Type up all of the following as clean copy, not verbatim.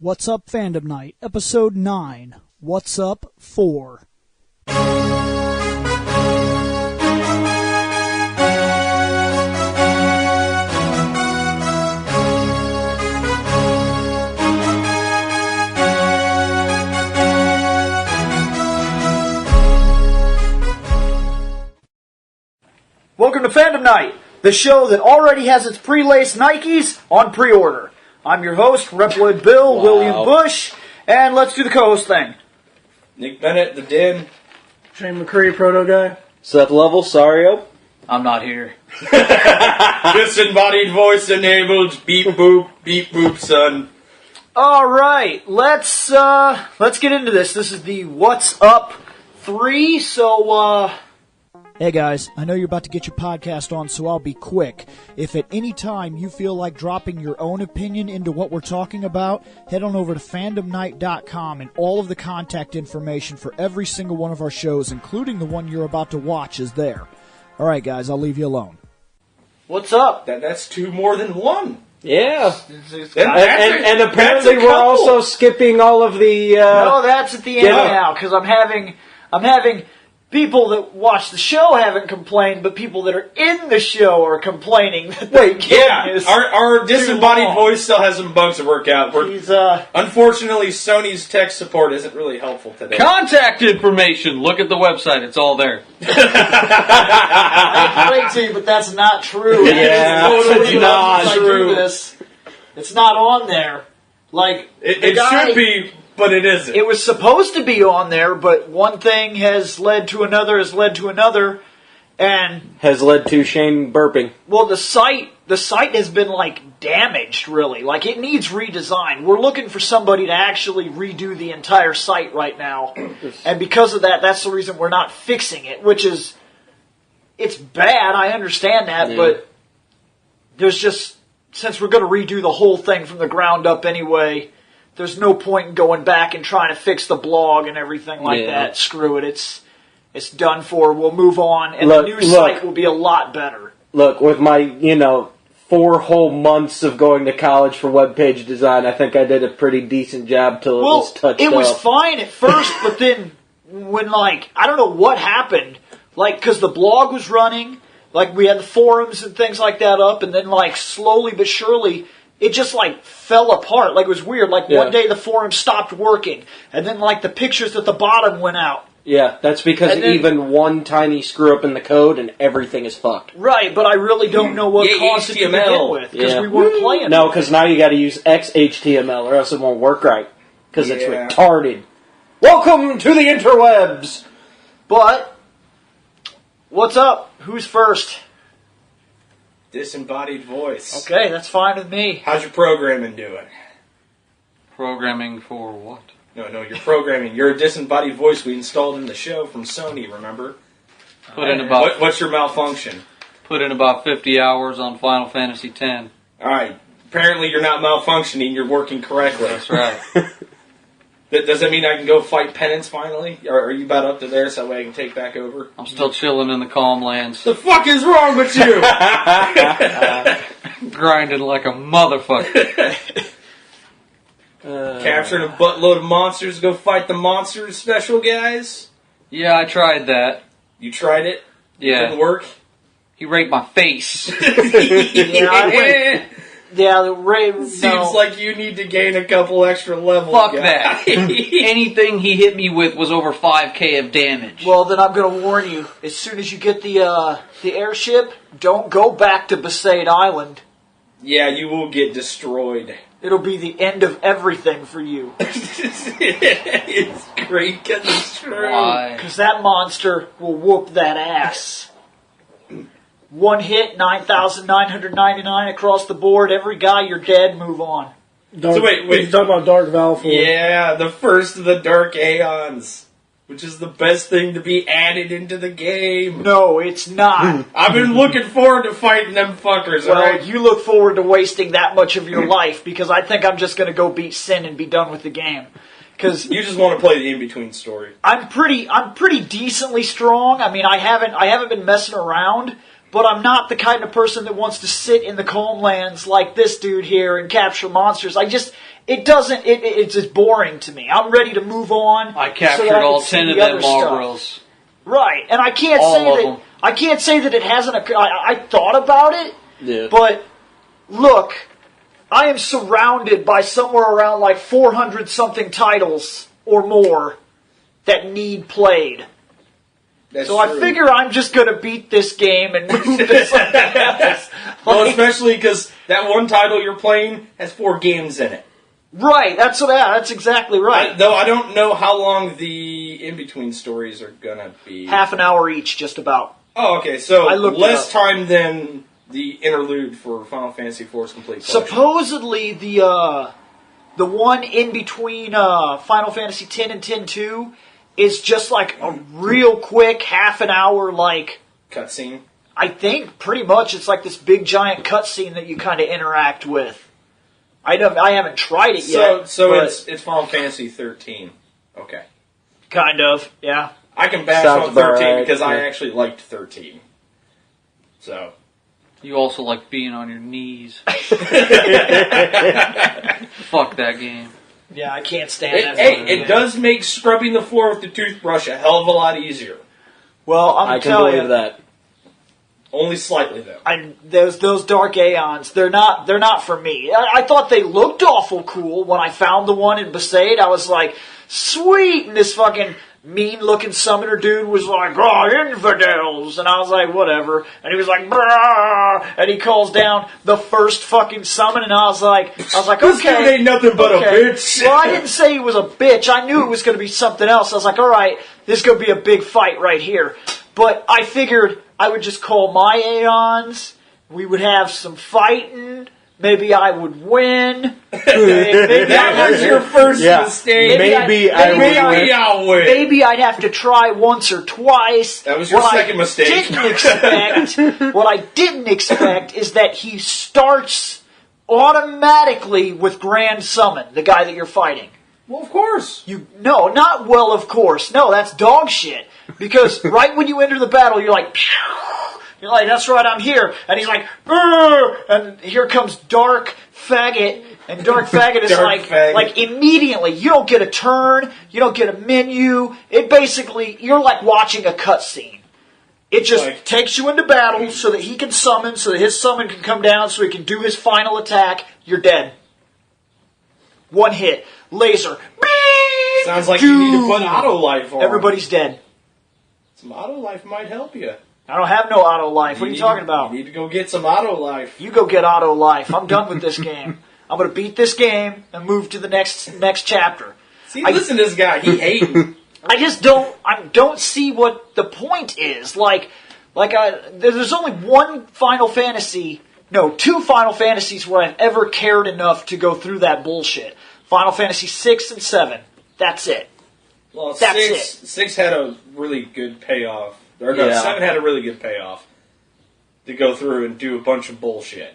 What's Up Fandom Night, Episode 9, What's Up 4. Welcome to Fandom Night, the show that already has its pre-laced Nikes on pre-order. I'm your host, Repwood Bill, William Bush, and let's do the co-host thing. Nick Bennett, the Den. Shane McCree, Proto Guy. Seth Level, Sario. I'm not here. Disembodied voice enabled. Beep boop, son. Alright, let's get into this. This is the What's Up 3, so, Hey guys, I know you're about to get your podcast on, so I'll be quick. If at any time you feel like dropping your own opinion into what we're talking about, head on over to fandomnight.com and all of the contact information for every single one of our shows, including the one you're about to watch, is there. Alright guys, I'll leave you alone. what's up? That's two more than one. Yeah. And apparently we're also skipping all of the... No, that's at the end now, because I'm having people that watch the show haven't complained, but people that are in the show are complaining that our disembodied voice still has some bugs to work out. Unfortunately, Sony's tech support isn't really helpful today. Contact information. Look at the website. It's all there. I hate to, but that's not true. Yeah, It's totally not true. It's not on there. Like it should be, but it isn't. It was supposed to be on there, but one thing has led to another, and has led to Shane burping. Well, the site has been damaged, really. Like, it needs redesign. We're looking for somebody to actually redo the entire site right now, and because of that, that's the reason we're not fixing it. Which is, it's bad. I understand that, but there's just, since we're going to redo the whole thing from the ground up anyway, there's no point in going back and trying to fix the blog and everything like that. Screw it. It's done for. We'll move on, and the new site will be a lot better. Look, with my, 4 whole months of going to college for webpage design, I think I did a pretty decent job till it was touched up. It was fine at first, but then when, I don't know what happened, because the blog was running, we had the forums and things like that up, and then, slowly but surely, it just, fell apart. It was weird. One day the forum stopped working, and then, the pictures at the bottom went out. Yeah, that's because even one tiny screw up in the code and everything is fucked. Right, but I really don't know what caused it to begin with, because we weren't playing. No, because now you gotta use XHTML or else it won't work right. Because it's retarded. Welcome to the interwebs! But, what's up? Who's first? Disembodied voice. Okay, that's fine with me. How's your programming doing? Programming for what? No, you're programming. You're a disembodied voice we installed in the show from Sony, remember? What's your malfunction? Put in about 50 hours on Final Fantasy X. Alright, apparently you're not malfunctioning, you're working correctly. That's right. Does that mean I can go fight penance finally? Are you about up to there so that way I can take back over? I'm still chilling in the calm lands. The fuck is wrong with you? Grinding like a motherfucker. Capturing a buttload of monsters to go fight the monsters special guys? Yeah, I tried that. You tried it? Yeah. It didn't work? He raped my face. Seems like you need to gain a couple extra levels. Fuck that. Anything he hit me with was over 5k of damage. Well, then I'm going to warn you. As soon as you get the airship, don't go back to Besaid Island. Yeah, you will get destroyed. It'll be the end of everything for you. It's great because it's true. Why? Because that monster will whoop that ass. One hit, 9,999 across the board. Every guy, you're dead. Move on. So wait. You're talking about Dark Valve. Yeah, the first of the Dark Aeons. Which is the best thing to be added into the game. No, it's not. I've been looking forward to fighting them fuckers, well, alright? You look forward to wasting that much of your life, because I think I'm just going to go beat Sin and be done with the game. Because you just want to play the in-between story. I'm pretty decently strong. I mean, I haven't been messing around, but I'm not the kind of person that wants to sit in the Calmlands like this dude here and capture monsters. It's just boring to me. I'm ready to move on. I captured all 10 of them Marlboros. Right, and I can't say that it hasn't. I thought about it, but look, I am surrounded by somewhere around like 400 something titles or more that need played. That's so true. I figure I'm just going to beat this game and move to something else. Well, especially because that one title you're playing has 4 games in it. Right, that's exactly right. Though I don't know how long the in-between stories are going to be. Half an hour each, just about. Oh, okay, so less up. time than the interlude for Final Fantasy IV's Complete Collection. Supposedly, the one in between Final Fantasy X and X-2 is just like a real quick half an hour, like... cutscene? I think, pretty much, it's like this big giant cutscene that you kind of interact with. I haven't tried it yet. So it's Final Fantasy 13. Okay. Kind of, yeah. I can bash on 13 because I actually liked 13. So... You also like being on your knees. Fuck that game. Yeah, I can't stand that. It does make scrubbing the floor with the toothbrush a hell of a lot easier. Well, I can believe that. Only slightly, though. Those Dark Aeons, they're not for me. I thought they looked awful cool when I found the one in Besaid. I was like, sweet! And this fucking mean-looking summoner dude was like, oh, infidels! And I was like, whatever. And he was like, brah! And he calls down the first fucking summon, and I was like, okay. This dude ain't nothing but a bitch. Well, I didn't say he was a bitch. I knew it was going to be something else. I was like, alright, this is going to be a big fight right here. But I figured I would just call my Aeons, we would have some fighting, maybe I would win. That was your first mistake. Maybe I'll win. Maybe I'd have to try once or twice. That was your second mistake. What I didn't expect is that he starts automatically with Grand Summon, the guy that you're fighting. Well, of course. No, not well, of course. No, that's dog shit. Because right when you enter the battle, you're like, pew! You're like, that's right, I'm here. And he's like, Urgh! And here comes Dark Faggot. And Dark Faggot is like immediately, you don't get a turn, you don't get a menu. It basically, you're like watching a cutscene. It just takes you into battle so that he can summon, so that his summon can come down, so he can do his final attack. You're dead. One hit. Laser. Sounds like you need to put auto life on. Everybody's dead. Some auto life might help you. I don't have no auto life. What are you talking about? You need to go get some auto life. You go get auto life. I'm done with this game. I'm going to beat this game and move to the next chapter. See, listen to this guy. He hating. I just don't see what the point is. There's only two Final Fantasies where I've ever cared enough to go through that bullshit. Final Fantasy 6 and 7. That's it. Well, That's 6 had a really good payoff. Or no, 7 had a really good payoff. To go through and do a bunch of bullshit.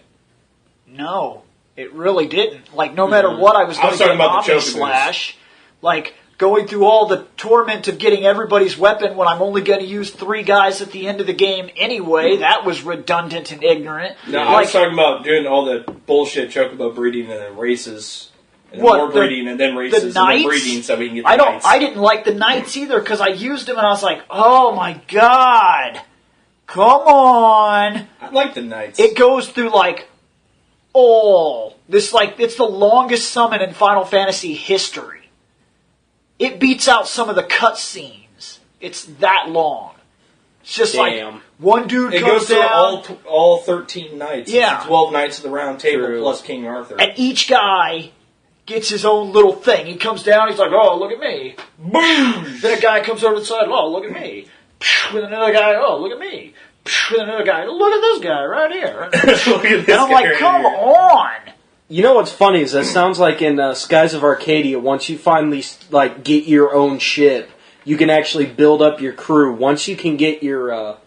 No, it really didn't. Like, no matter what I was going to get an Omni Slash, like, going through all the torment of getting everybody's weapon when I'm only going to use 3 guys at the end of the game anyway, that was redundant and ignorant. No, I was talking about doing all the bullshit chocobo breeding and then races. And more breeding and then races and then breeding so we can get the knights. I didn't like the knights either because I used them and I was like, oh my god, come on. I like the knights. It goes through it's the longest summon in Final Fantasy history. It beats out some of the cutscenes. It's that long. It's just one dude comes down. Through all 13 knights. Yeah. It's 12 knights of the Round Table plus King Arthur. And each guy gets his own little thing. He comes down, he's like, oh, look at me. Boom! Then a guy comes over to the side, oh, look at me. With another guy, oh, look at me. With another guy, look at this guy right here. And I'm like, come on! You know what's funny is that sounds like in Skies of Arcadia, once you finally get your own ship, you can actually build up your crew. Once you can get your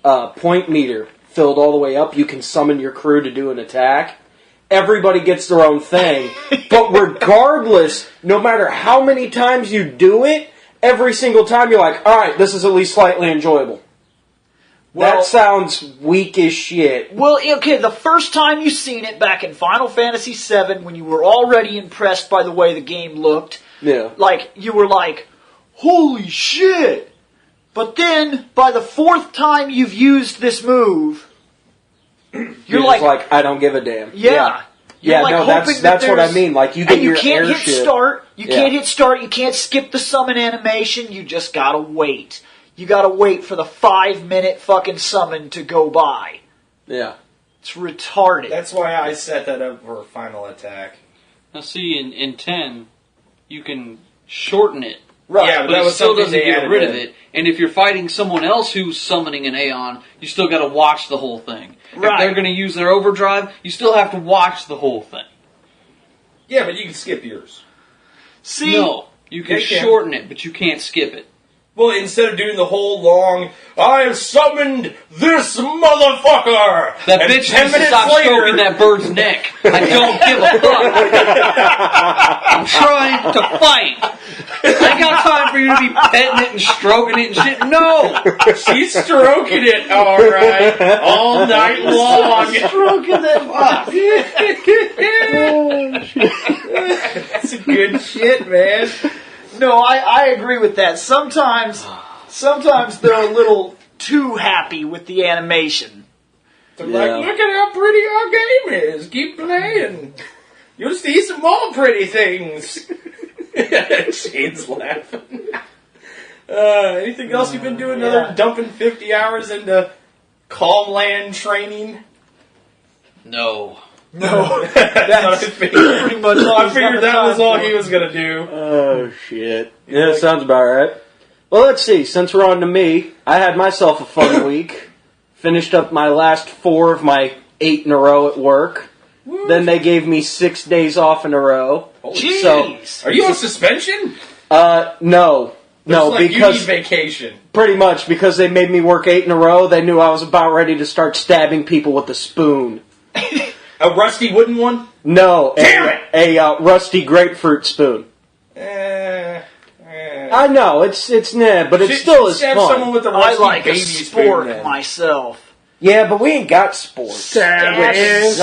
point meter filled all the way up, you can summon your crew to do an attack. Everybody gets their own thing. But regardless, no matter how many times you do it, every single time you're like, alright, this is at least slightly enjoyable. That sounds weak as shit. Well, okay, the first time you seen it back in Final Fantasy VII, when you were already impressed by the way the game looked, like, you were like, holy shit! But then, by the fourth time you've used this move, you're like, I don't give a damn. Yeah. Yeah, like, no, that's what I mean. Like, you get your can't airship. hit start. You can't hit start. You can't skip the summon animation. You just gotta wait. You gotta wait for the 5-minute fucking summon to go by. Yeah. It's retarded. That's why I set that up for a final attack. Now see, in 10, you can shorten it. Right. Yeah, but it still doesn't get rid of it. And if you're fighting someone else who's summoning an Aeon, you still gotta watch the whole thing. Right. If they're gonna use their overdrive, you still have to watch the whole thing. Yeah, but you can skip yours. See? No. You can shorten it, but you can't skip it. Well, instead of doing the whole long, I have summoned this motherfucker! That bitch needs to stop stroking that bird's neck. I don't give a fuck. I'm trying to fight. I ain't got time for you to be petting it and stroking it and shit. No! She's stroking it, alright, all night long. Stroking it. That's a good shit, man. No, I agree with that. Sometimes they're a little too happy with the animation. They're like, look at how pretty our game is. Keep playing. You'll see some more pretty things. Shane's laughing. Anything else you've been doing other than dumping 50 hours into Calm Land training? No. No. That's pretty much all. I figured that was all he was going to do. Oh, shit. Yeah, sounds about right. Well, let's see. Since we're on to me, I had myself a fun week. Finished up my last 4 of my 8 in a row at work. Woo. Then they gave me 6 days off in a row. Jeez! So, are you on suspension? No. No, because you need vacation. Pretty much, because they made me work 8 in a row, they knew I was about ready to start stabbing people with a spoon. A rusty wooden one? No. Damn it! A rusty grapefruit spoon. I know, it's nah, but it still is fun. Someone with a rusty I like baby a spork spoon, myself. Yeah, but we ain't got sports. Stab and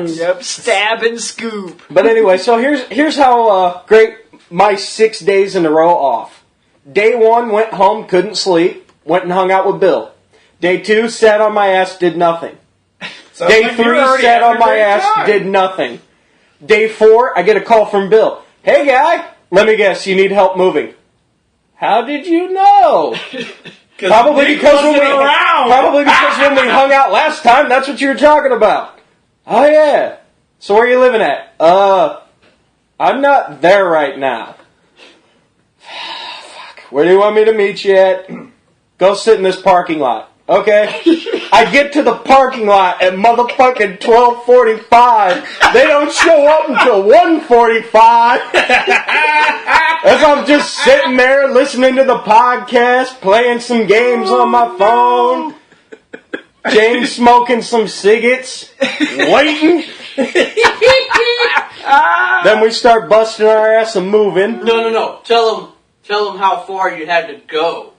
scoop. Yep, stab and scoop. But anyway, so here's how great my 6 days in a row off. Day 1, went home, couldn't sleep, went and hung out with Bill. Day 2, sat on my ass, did nothing. Day 3, sat on my ass, did nothing. Day 4, I get a call from Bill. Hey guy, let me guess, you need help moving. How did you know? Probably because when we hung out last time, that's what you were talking about. Oh yeah. So where are you living at? I'm not there right now. Fuck. Where do you want me to meet you at? Go sit in this parking lot. Okay. I get to the parking lot at motherfucking 12:45. They don't show up until 1:45. As I'm just sitting there listening to the podcast, playing some games on my phone, James smoking some cigarettes, waiting. Then we start busting our ass and moving. No. Tell him how far you had to go.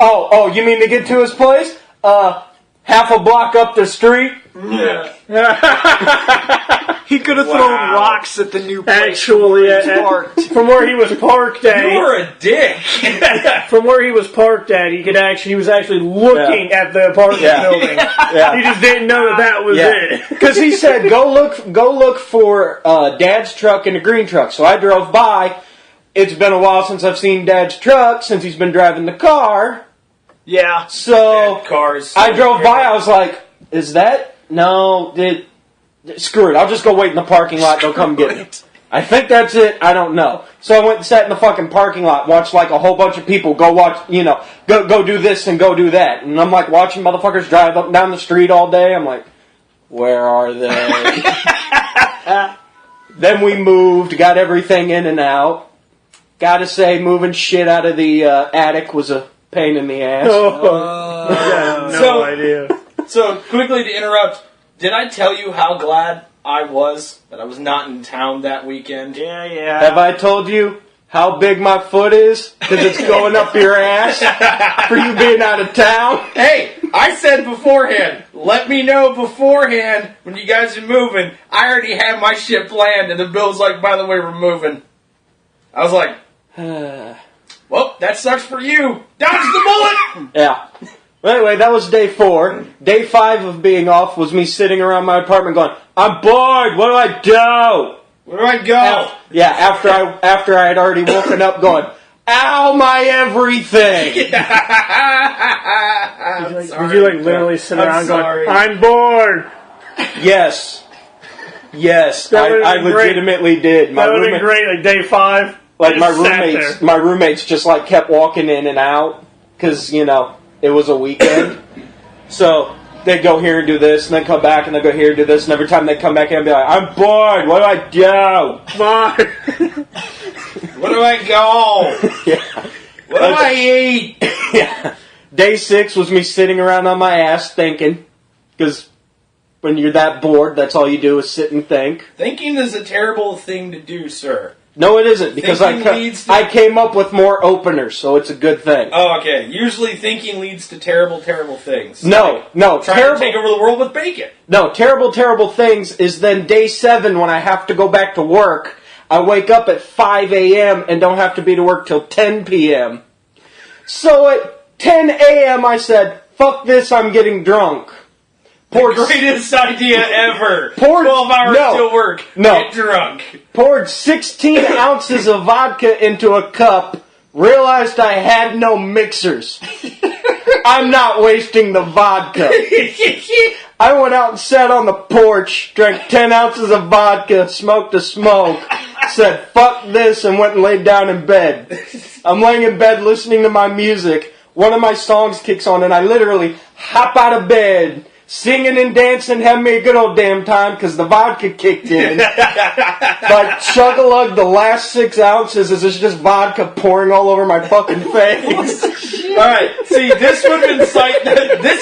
Oh, you mean to get to his place? Half a block up the street? Yeah. He could have thrown rocks at the new place. Actually, from where he was parked at. You were a dick. From where he was parked at, he was actually looking at the apartment building. Yeah. He just didn't know that was it. Because he said, go look for Dad's truck and a green truck. So I drove by. It's been a while since I've seen Dad's truck, since he's been driving the car. Yeah. So I drove by, I was like, is that? No, screw it, I'll just go wait in the parking lot, they'll come get me. I think that's it, I don't know. So I went and sat in the fucking parking lot, watched like a whole bunch of people go watch, go do this and go do that. And I'm like watching motherfuckers drive up and down the street all day, I'm like, where are they? Then we moved, got everything in and out. Gotta say, moving shit out of the attic was a pain in the ass. I had no idea. So, quickly to interrupt, did I tell you how glad I was that I was not in town that weekend? Yeah. Have I told you how big my foot is, because it's going up your ass for you being out of town. Hey, I said beforehand, let me know beforehand when you guys are moving. I already have my shit planned, and the Bill's like, by the way, we're moving. I was like, well, that sucks for you. Dodge the bullet! Yeah. Well, anyway, that was day 4. Day 5 of being off was me sitting around my apartment going, I'm bored, what do I do? Where do I go? Yeah, after I had already woken up going, ow, my everything! Did you like literally sit around going, I'm bored? Yes. I legitimately did. That would have been great, like day 5. Like my roommates just like kept walking in and out, because, you know, it was a weekend. So they'd go here and do this, and then come back, and they'd go here and do this, and every time they'd come back in, I'd be like, I'm bored, what do I do? Where do I go? Yeah. What do I eat? Yeah. Day 6 was me sitting around on my ass thinking, because when you're that bored, that's all you do is sit and think. Thinking is a terrible thing to do, sir. No, it isn't, because I came up with more openers, so it's a good thing. Oh, okay. Usually thinking leads to terrible, terrible things. No. Trying to take over the world with bacon. No, terrible things is then day 7 when I have to go back to work. I wake up at 5 a.m. and don't have to be to work till 10 p.m. So at 10 a.m. I said, fuck this, I'm getting drunk. The greatest idea ever. 12 hours till work. Get drunk. Poured 16 ounces of vodka into a cup. Realized I had no mixers. I'm not wasting the vodka. I went out and sat on the porch, drank 10 ounces of vodka, smoked a smoke, said fuck this, and went and laid down in bed. I'm laying in bed listening to my music. One of my songs kicks on and I literally hop out of bed, singing and dancing, having me a good old damn time because the vodka kicked in. Like, chug-a-lug the last 6 ounces as it's just vodka pouring all over my fucking face. Alright, see, this would have been this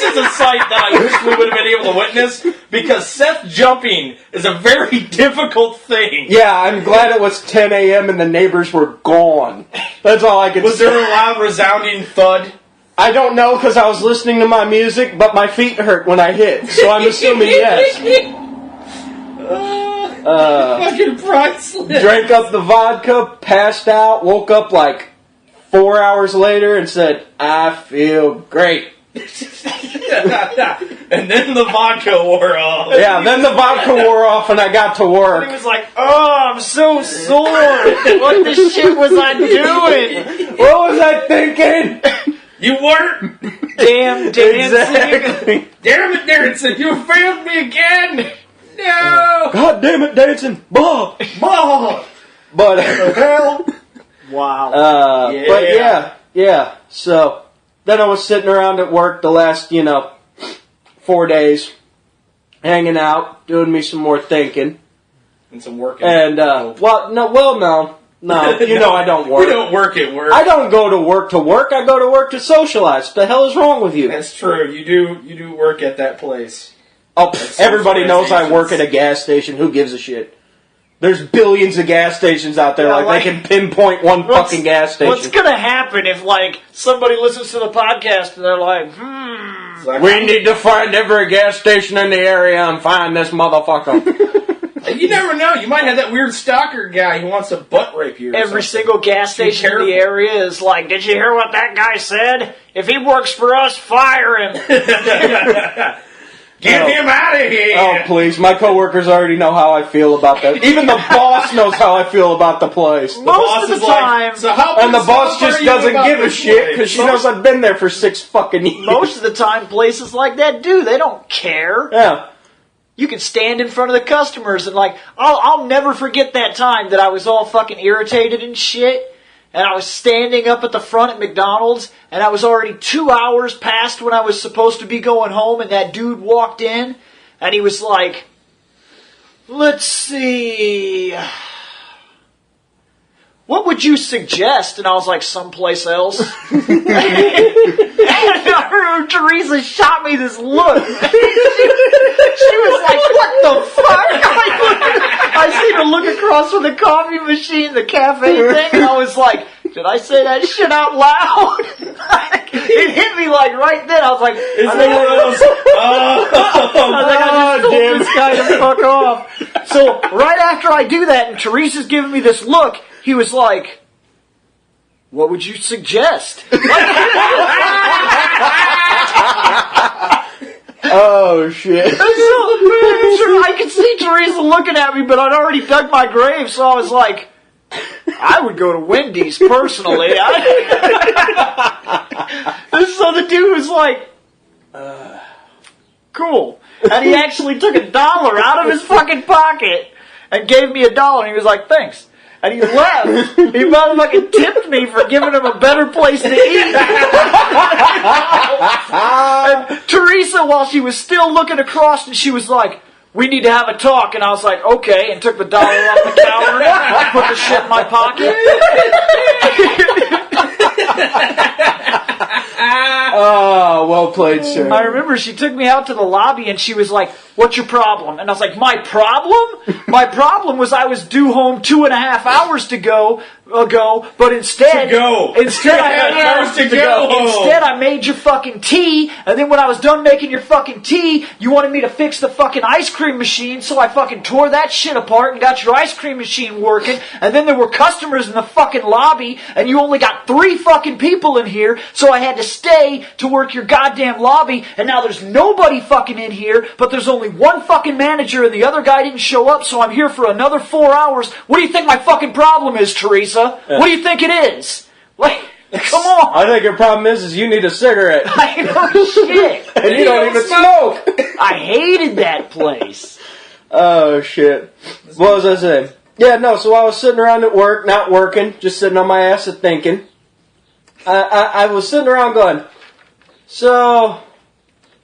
is a sight that I wish we would have been able to witness, because Seth jumping is a very difficult thing. Yeah, I'm glad it was 10 a.m. and the neighbors were gone. That's all I could say. Was there a loud resounding thud? I don't know because I was listening to my music, but my feet hurt when I hit, so I'm assuming yes. Fucking priceless. Drank up the vodka, passed out, woke up like 4 hours later and said, I feel great. And then the vodka wore off. Yeah, then the vodka wore off and I got to work. And he was like, oh, I'm so sore. What the shit was I doing? What was I thinking? You weren't. Damn dancing. Exactly. Damn it, dancing. You failed me again. No. God damn it, dancing. Bah. Bah. But, hell. Wow. But yeah. So, then I was sitting around at work the last, 4 days, hanging out, doing me some more thinking. And some working. And, no. No, I don't work. We don't work at work. I don't go to work. I go to work to socialize. What the hell is wrong with you? That's true. You do work at that place. Oh, everybody knows I work at a gas station. Who gives a shit? There's billions of gas stations out there. They can pinpoint one fucking gas station. What's gonna happen if, somebody listens to the podcast and they're like, we need to find every gas station in the area and find this motherfucker. You never know. You might have that weird stalker guy who wants to butt rape you. Every single gas station in the area is like, did you hear what that guy said? If he works for us, fire him. Get him out of here! Oh, please. My coworkers already know how I feel about that. Even the boss knows how I feel about the place. Most of the time. And the boss just doesn't give a shit because she knows I've been there for 6 fucking years. Most of the time, places like that do. They don't care. Yeah. You can stand in front of the customers and I'll never forget that time that I was all fucking irritated and shit. And I was standing up at the front at McDonald's, and I was already 2 hours past when I was supposed to be going home, and that dude walked in, and he was like, let's see, what would you suggest? And I was like, someplace else. And I remember Teresa shot me this look. She was like, what the fuck? I seen her look across from the coffee machine, the cafe thing, and I was like, did I say that shit out loud? It hit me like right then. I was like, I just told this guy to fuck off. So right after I do that, and Teresa's giving me this look, he was like, what would you suggest? Oh, shit. So, I could see Teresa looking at me, but I'd already dug my grave, so I was like, I would go to Wendy's personally. So the dude was like, cool. And he actually took $1 out of his fucking pocket and gave me $1, and he was like, thanks. And he left. He motherfucking tipped me for giving him a better place to eat. And Teresa, while she was still looking across, and she was like, we need to have a talk. And I was like, okay, and took the $1 off the counter, put the shit in my pocket. Oh, well played, sir. I remember she took me out to the lobby and she was like, what's your problem? And I was like, my problem? My problem was I was due home 2.5 hours ago, but instead I made your fucking tea, and then when I was done making your fucking tea, you wanted me to fix the fucking ice cream machine, so I fucking tore that shit apart and got your ice cream machine working, and then there were customers in the fucking lobby, and you only got 3 fucking people in here, so I had to stay to work your goddamn lobby, and now there's nobody fucking in here, but there's only one fucking manager, and the other guy didn't show up, so I'm here for another 4 hours. What do you think my fucking problem is, Teresa? What do you think it is? Like, come on. I think your problem is you need a cigarette. I know shit. And you don't even smoke. I hated that place. Oh, shit. What was I saying? Yeah, no, so I was sitting around at work, not working, just sitting on my ass and thinking. I was sitting around going, so,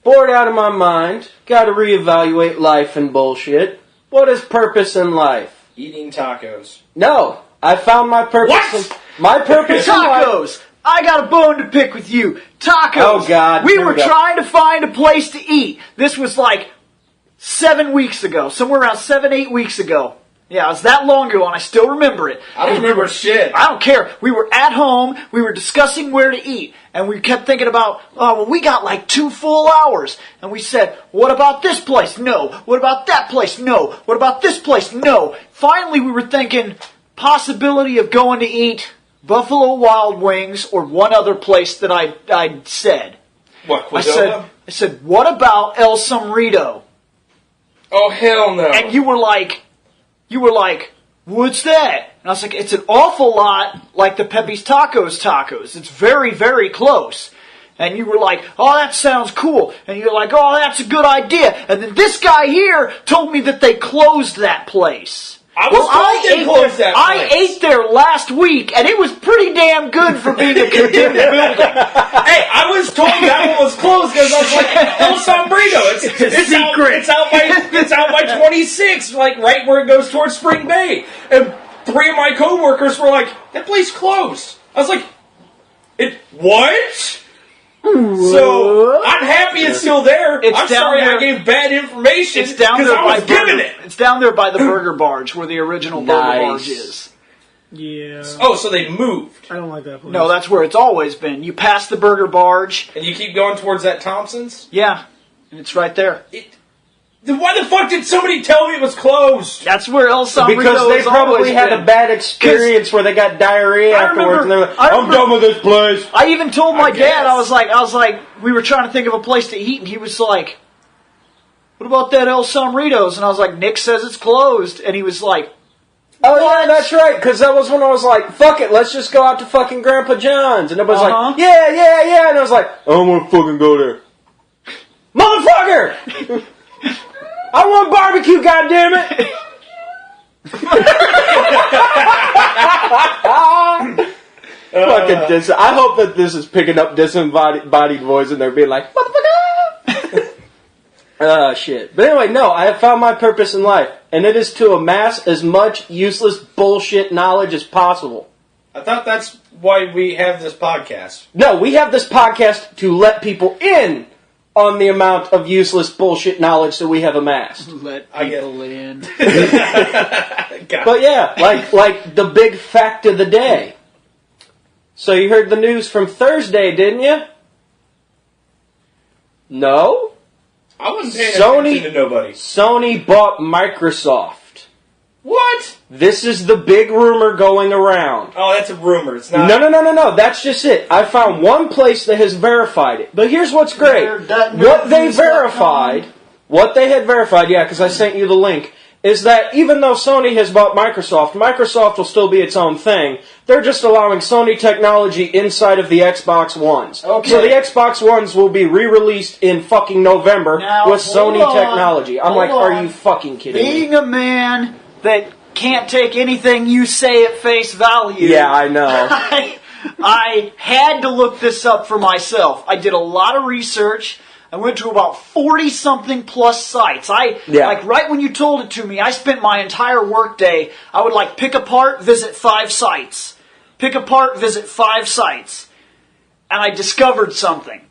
bored out of my mind, gotta reevaluate life and bullshit. What is purpose in life? Eating tacos. No. I found my purpose. My purpose. Tacos. I got a bone to pick with you. Tacos. Oh God. We were trying to find a place to eat. This was like 7 weeks ago, somewhere around 7-8 weeks ago. Yeah, it was that long ago, and I still remember it. I don't remember shit. I don't care. We were at home. We were discussing where to eat, and we kept thinking about, oh, well, we got like 2 full hours. And we said, what about this place? No. What about that place? No. What about this place? No. Finally, we were thinking, possibility of going to eat Buffalo Wild Wings or one other place that I said. What, I said, what about El Sombrito? Oh, hell no. And you were like, what's that? And I was like, it's an awful lot like the Pepe's Tacos. It's very, very close. And you were like, oh, that sounds cool. And you're like, oh, that's a good idea. And then this guy here told me that they closed that place. I ate there last week, and it was pretty damn good for being a condemned building. Hey, I was told that one was closed because I was like, El Sombrito. It's out by 26, like right where it goes towards Spring Bay. And 3 of my coworkers were like, that place closed. I was like, what? So, I'm happy it's still there. I'm sorry I gave bad information because I was giving it. It's down there by the Burger Barge where the original Burger Barge is. Yeah. Oh, so they moved. I don't like that place. No, that's where it's always been. You pass the Burger Barge. And you keep going towards that Thompson's? Yeah, and it's right there. Then why the fuck did somebody tell me it was closed? That's where El Sombrito because they probably had a bad experience where they got diarrhea afterwards, and they're like, I'm done with this place. I even told my dad, I was like, we were trying to think of a place to eat, and he was like, what about that El Sombrito's? And I was like, Nick says it's closed, and he was like, oh yeah, that's right, because that was when I was like, fuck it, let's just go out to fucking Grandpa John's, and everybody's like, yeah, and I was like, I don't want to fucking go there. Motherfucker! I want barbecue, goddammit! Fucking I hope that this is picking up disembodied voice and they're being like, motherfucker! Shit. But anyway, no, I have found my purpose in life, and it is to amass as much useless bullshit knowledge as possible. I thought that's why we have this podcast. No, we have this podcast to let people in on the amount of useless bullshit knowledge that we have amassed. Let people in. But yeah, like the big fact of the day. So you heard the news from Thursday, didn't you? No? I wasn't paying attention to nobody. Sony bought Microsoft. What? This is the big rumor going around. Oh, that's a rumor. It's not. No. That's just it. I found one place that has verified it. But here's what's great. What they had verified, yeah, because I sent you the link, is that even though Sony has bought Microsoft, Microsoft will still be its own thing. They're just allowing Sony technology inside of the Xbox Ones. Okay. So the Xbox Ones will be re-released in fucking November with Sony technology. I'm like, are you fucking kidding me? Being a man that can't take anything you say at face value. Yeah, I know. I had to look this up for myself. I did a lot of research. I went to about 40-something plus sites. Like right when you told it to me, I spent my entire workday. I would like pick apart, visit 5 sites. Pick apart, visit 5 sites. And I discovered something.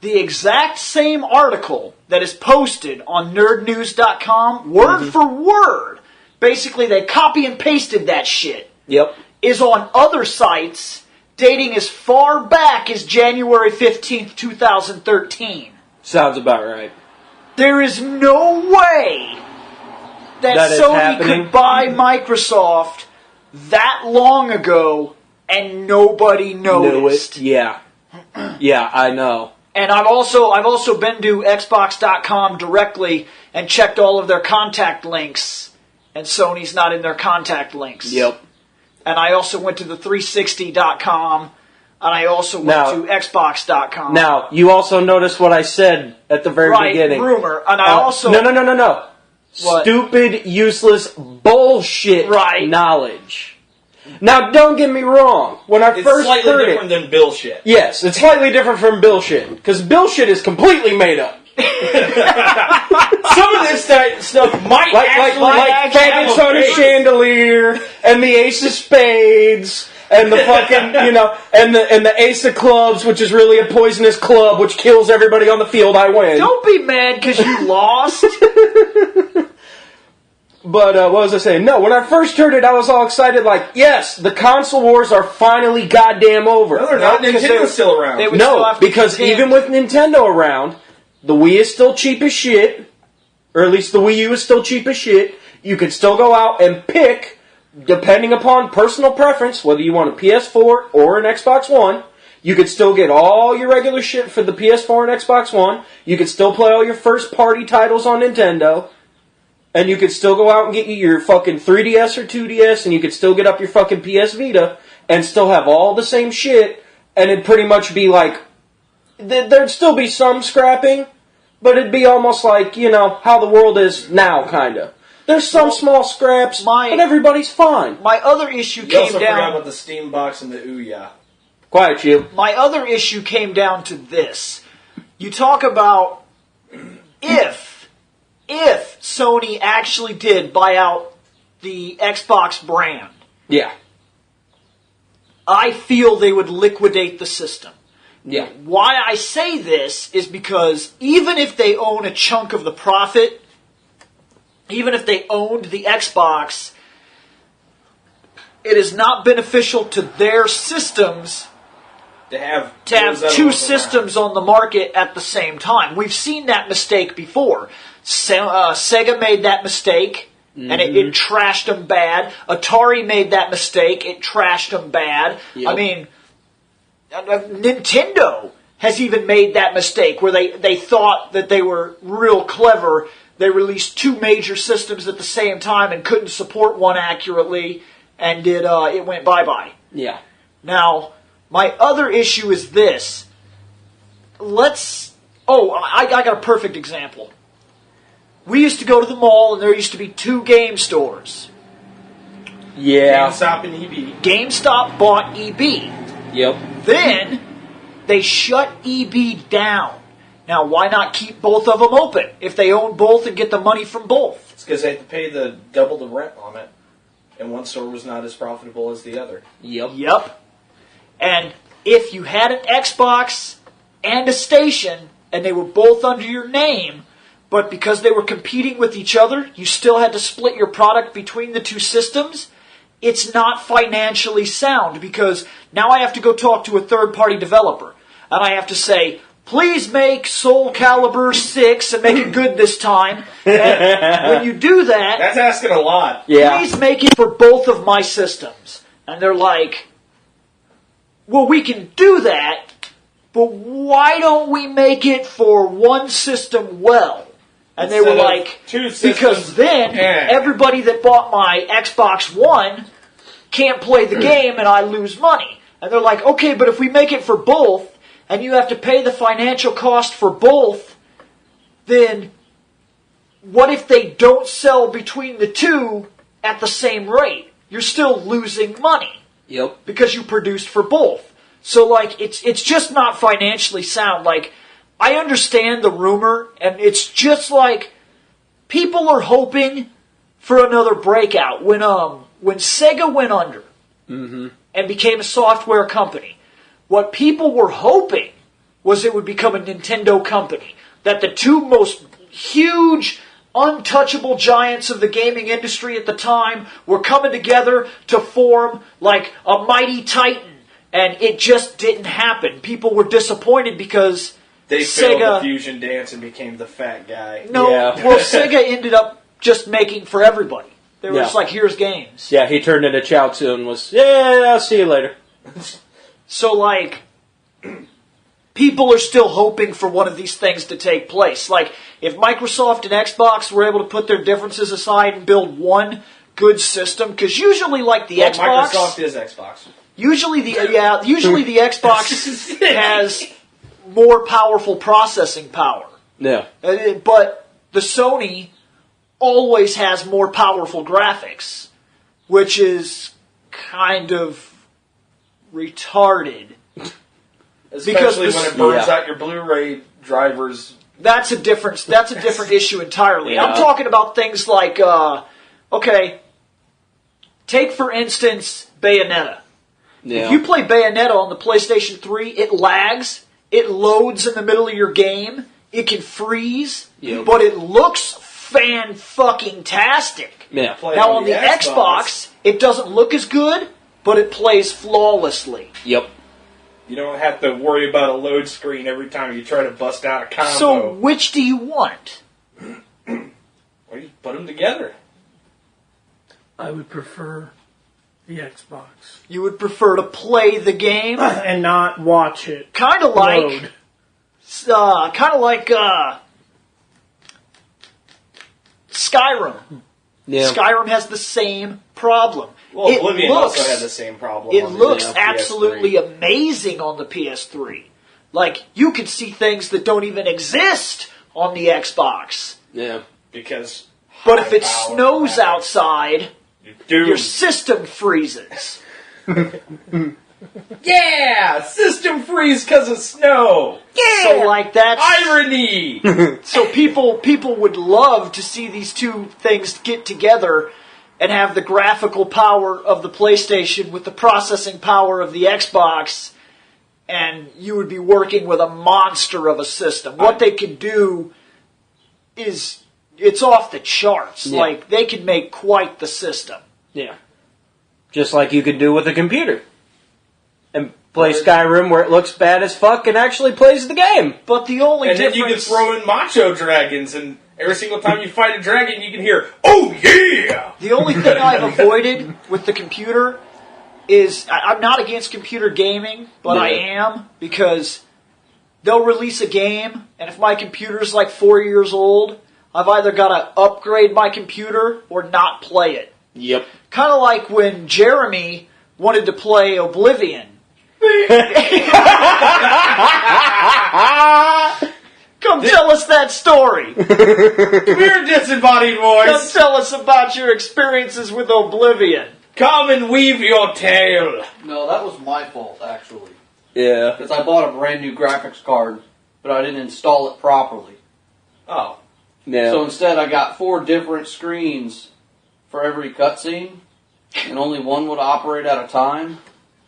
The exact same article that is posted on nerdnews.com, word for word, basically they copy and pasted that shit, is on other sites dating as far back as January 15th, 2013. Sounds about right. There is no way that Sony could buy Microsoft that long ago and nobody noticed. Yeah. Yeah, I know. And I've also been to Xbox.com directly and checked all of their contact links, and Sony's not in their contact links. Yep. And I also went to the 360.com. And I also went to Xbox.com. Now, you also noticed what I said at the very beginning. Rumor. And I also... No. What? Stupid, useless, bullshit knowledge. Now, don't get me wrong. When I first heard it... It's slightly different than bullshit. Yes, it's slightly different from bullshit. Because bullshit is completely made up. Some of this stuff might actually like faggots on a chandelier, and the ace of spades... And the fucking, and the ace of clubs, which is really a poisonous club, which kills everybody on the field. I win. Don't be mad because you lost. But what was I saying? No, when I first heard it, I was all excited. Like, yes, the console wars are finally goddamn over. No, they're not. Nintendo's still around. Because even with Nintendo around, the Wii is still cheap as shit, or at least the Wii U is still cheap as shit. You can still go out and pick. Depending upon personal preference, whether you want a PS4 or an Xbox One, you could still get all your regular shit for the PS4 and Xbox One. You could still play all your first-party titles on Nintendo. And you could still go out and get you your fucking 3DS or 2DS, and you could still get up your fucking PS Vita, and still have all the same shit, and it'd pretty much be like... There'd still be some scrapping, but it'd be almost like, how the world is now, kinda. There's some small scraps, but everybody's fine. My other issue came down... You also forgot about the Steam box and the Ouya. Quiet, you. My other issue came down to this. You talk about if Sony actually did buy out the Xbox brand. Yeah. I feel they would liquidate the system. Yeah. Why I say this is because even if they own a chunk of the profit... Even if they owned the Xbox, it is not beneficial to their systems to have 2 systems on the market at the same time. We've seen that mistake before. Sega made that mistake, and it trashed them bad. Atari made that mistake, it trashed them bad. Yep. I mean, Nintendo has even made that mistake where they thought that they were real clever. They released 2 major systems at the same time and couldn't support one accurately, and it went bye-bye. Yeah. Now, my other issue is this. I got a perfect example. We used to go to the mall, and there used to be 2 game stores. Yeah. GameStop and EB. GameStop bought EB. Yep. Then, they shut EB down. Now, why not keep both of them open if they own both and get the money from both? It's because they have to pay double the rent on it. And one store was not as profitable as the other. Yep. And if you had an Xbox and a station, and they were both under your name, but because they were competing with each other, you still had to split your product between the two systems, it's not financially sound, because now I have to go talk to a third-party developer, and I have to say, please make Soul Calibur 6 and make it good this time. And when you do that... That's asking a lot. Yeah. Please make it for both of my systems. And they're like, well, we can do that, but why don't we make it for one system well? And they were like, because then everybody that bought my Xbox One can't play the game and I lose money. And they're like, okay, but if we make it for both, and you have to pay the financial cost for both, then what if they don't sell between the two at the same rate? You're still losing money. Yep. Because you produced for both. So, like, it's just not financially sound. Like, I understand the rumor, and it's just like people are hoping for another breakout. When Sega went under and became a software company, what people were hoping was it would become a Nintendo company. That the two most huge, untouchable giants of the gaming industry at the time were coming together to form like a mighty titan. And it just didn't happen. People were disappointed because they failed the fusion dance and became the fat guy. No, well, Sega ended up just making for everybody. They were just like, here's games. Yeah, he turned into Chaozu and was, I'll see you later. So, like, people are still hoping for one of these things to take place. Like, if Microsoft and Xbox were able to put their differences aside and build one good system, because usually, like, the Xbox... Microsoft is Xbox. Usually the Xbox has more powerful processing power. Yeah. But the Sony always has more powerful graphics, which is kind of retarded. Especially when it burns out your Blu-ray drivers. That's a different issue entirely. Yeah. I'm talking about things like, take for instance Bayonetta. Yeah. If you play Bayonetta on the PlayStation 3, it lags, it loads in the middle of your game, it can freeze, but it looks fan-fucking-tastic. Yeah. Now on the Xbox, it doesn't look as good, but it plays flawlessly. Yep. You don't have to worry about a load screen every time you try to bust out a combo. So which do you want? Well, you put them together. I would prefer the Xbox. You would prefer to play the game and not watch it. Kind of like Skyrim. Yeah. Skyrim has the same problem. Well, Oblivion also had the same problem. It looks absolutely amazing on the PS3. Like, you can see things that don't even exist on the Xbox. Yeah. But if it snows outside, your system freezes. Yeah! System freeze because of snow! Yeah! So, like, that's... irony! So people would love to see these two things get together and have the graphical power of the PlayStation with the processing power of the Xbox, and you would be working with a monster of a system. What they can do is... it's off the charts. Yeah. Like, they can make quite the system. Yeah. Just like you could do with a computer. And play Skyrim where it looks bad as fuck and actually plays the game. But the only difference... And then you can throw in macho dragons, and every single time you fight a dragon, you can hear, "Oh yeah!" The only thing I've avoided with the computer is... I'm not against computer gaming, but I am, because they'll release a game, and if my computer's like 4 years old, I've either got to upgrade my computer or not play it. Yep. Kind of like when Jeremy wanted to play Oblivion. Come tell us that story. Come here, disembodied voice. Come tell us about your experiences with Oblivion. Come and weave your tale. No, that was my fault, actually. Yeah. Because I bought a brand new graphics card, but I didn't install it properly. Oh. Yeah. So instead I got 4 different screens for every cutscene. and only one would operate at a time,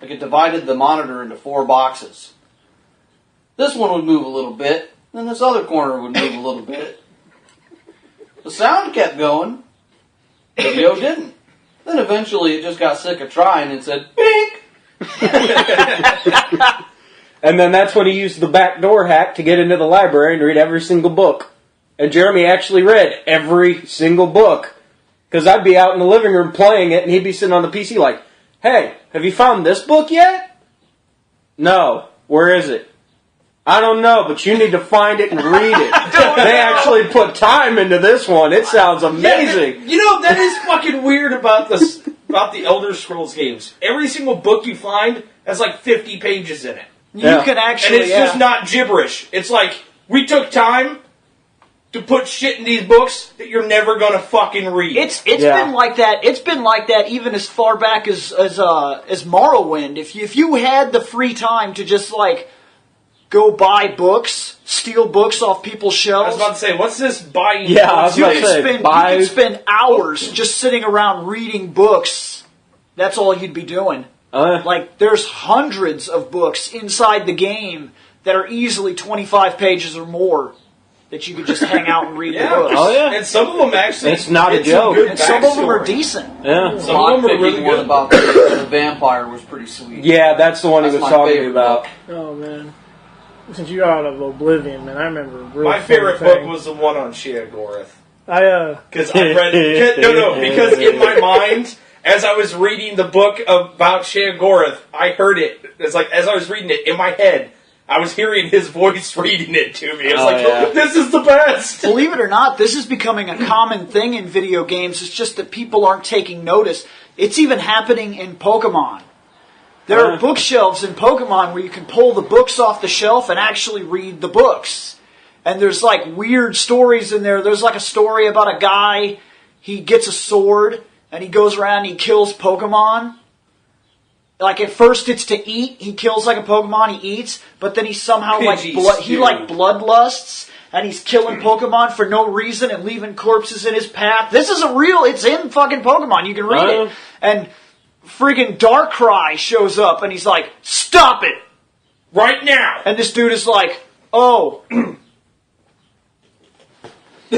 like it divided the monitor into 4 boxes. This one would move a little bit, then this other corner would move a little bit. The sound kept going, the video didn't. Then eventually it just got sick of trying and said, "Bink!" And then that's when he used the backdoor hack to get into the library and read every single book. And Jeremy actually read every single book. Because I'd be out in the living room playing it, and he'd be sitting on the PC like, "Hey, have you found this book yet?" "No. Where is it?" "I don't know, but you need to find it and read it." They actually put time into this one. It sounds amazing. Yeah, that is fucking weird about the Elder Scrolls games. Every single book you find has like 50 pages in it. You can actually, and it's just not gibberish. It's like, we took time to put shit in these books that you're never gonna fucking read. It's been like that. It's been like that even as far back as Morrowind. If you had the free time to just like go buy books, steal books off people's shelves. I was about to say, what's this buying? Yeah, I was You about to say, could spend hours just sitting around reading books. That's all you'd be doing. Like, there's hundreds of books inside the game that are easily 25 pages or more that you could just hang out and read the books. Oh, yeah. And some of them actually... It's not a joke. And some of them are decent. Yeah. Some of them are really one good. about the vampire was pretty sweet. Yeah, that's the one he was my talking favorite about. book. Oh, man. Since you got out of Oblivion, man, I remember a real My funny favorite thing. book was the one on Sheogorath. Because I read... because in my mind, as I was reading the book about Sheogorath, I heard it. It's like, as I was reading it, in my head, I was hearing his voice reading it to me. I was like, this is the best! Believe it or not, this is becoming a common thing in video games. It's just that people aren't taking notice. It's even happening in Pokemon. There are bookshelves in Pokemon where you can pull the books off the shelf and actually read the books. And there's like weird stories in there. There's like a story about a guy, he gets a sword, and he goes around and he kills Pokemon. Like, at first it's to eat. He kills like a Pokemon he eats, but then he somehow bloodlusts, and he's killing Pokemon for no reason and leaving corpses in his path. This isn't real. It's in fucking Pokemon. You can read it. And friggin' Darkrai shows up, and he's like, "Stop it! Right now!" And this dude is like, "Oh." He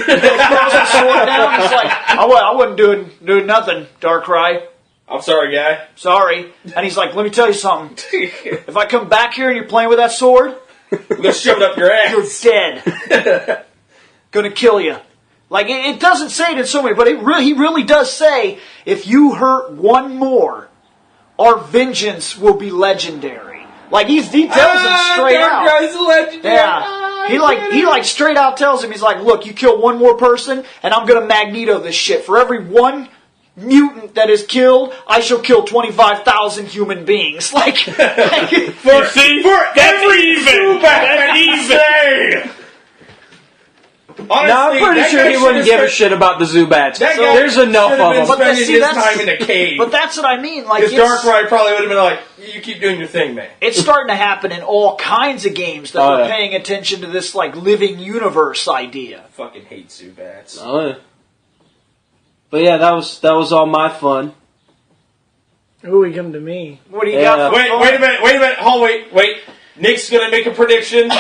throws the sword down. He's like, I wasn't doing nothing, Darkrai. I'm sorry, guy. Sorry. And he's like, "Let me tell you something. If I come back here and you're playing with that sword, I'm gonna shove it up your ass. you're dead. Gonna kill you." Like, it doesn't say it in so many, but he really does say, if you hurt one more, our vengeance will be legendary. Like, he tells him straight out. Darkrai's legendary. Yeah. He like straight out tells him, he's like, "Look, you kill one more person, and I'm gonna Magneto this shit. For every one mutant that is killed, I shall kill 25,000 human beings." Like, For every Zubat. Honestly, No, I'm pretty sure he wouldn't give a shit about the Zubats. There's enough of them. Spending his time in a cave. But that's what I mean. Like, His Darkrai probably would have been like, "You keep doing your thing, man." it's starting to happen in all kinds of games that we're paying attention to this like living universe idea. I fucking hate Zubats. Oh, yeah. But yeah, that was all my fun. Ooh, he come to me. What do you got? Wait a minute. Hold, wait. Nick's gonna make a prediction.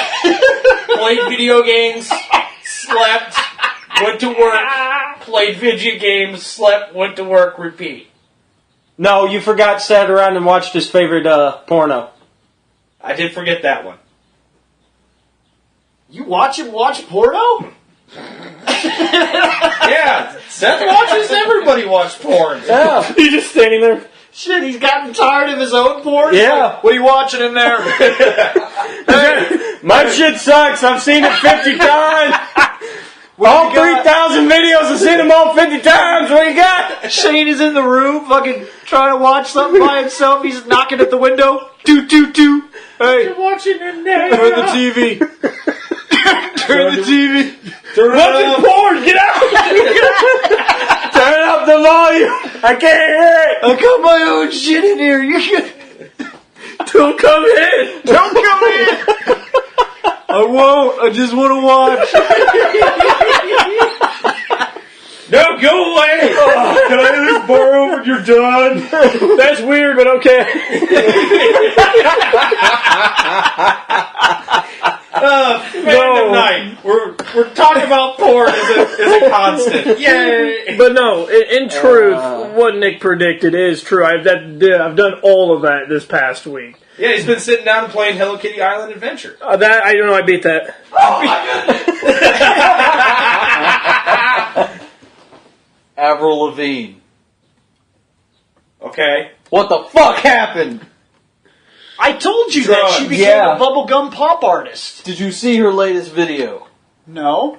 Played video games, slept, went to work, played video games, slept, went to work, repeat. No, you forgot sat around and watched his favorite porno. I did forget that one. You watch him watch porno? Yeah, Seth watches everybody watch porn. Yeah. He's just standing there. Shit, he's gotten tired of his own porn? Yeah. Like, what are you watching in there? My shit sucks. I've seen it 50 times. All 3,000 videos, I've seen them all 50 times. What you got? Shane is in the room, fucking trying to watch something by himself. He's knocking at the window. Toot, toot, toot. Hey, You're watching in there. turn the TV. Turn the TV. Watching porn, get out! Turn up the volume. I can't hear it. I got my own shit in here. You can... Don't come in. Don't come in. I won't. I just want to watch. No, go away! Can I at least borrow when you're done? That's weird, but okay. Fandom night. We're talking about porn as a constant. Yay! But no, in truth, what Nick predicted is true. I've done all of that this past week. Yeah, he's been sitting down and playing Hello Kitty Island Adventure. That I don't know. I beat that. Oh my goodness! Avril Lavigne. Okay. What the fuck happened? I told you that she became a bubblegum pop artist. Did you see her latest video? No.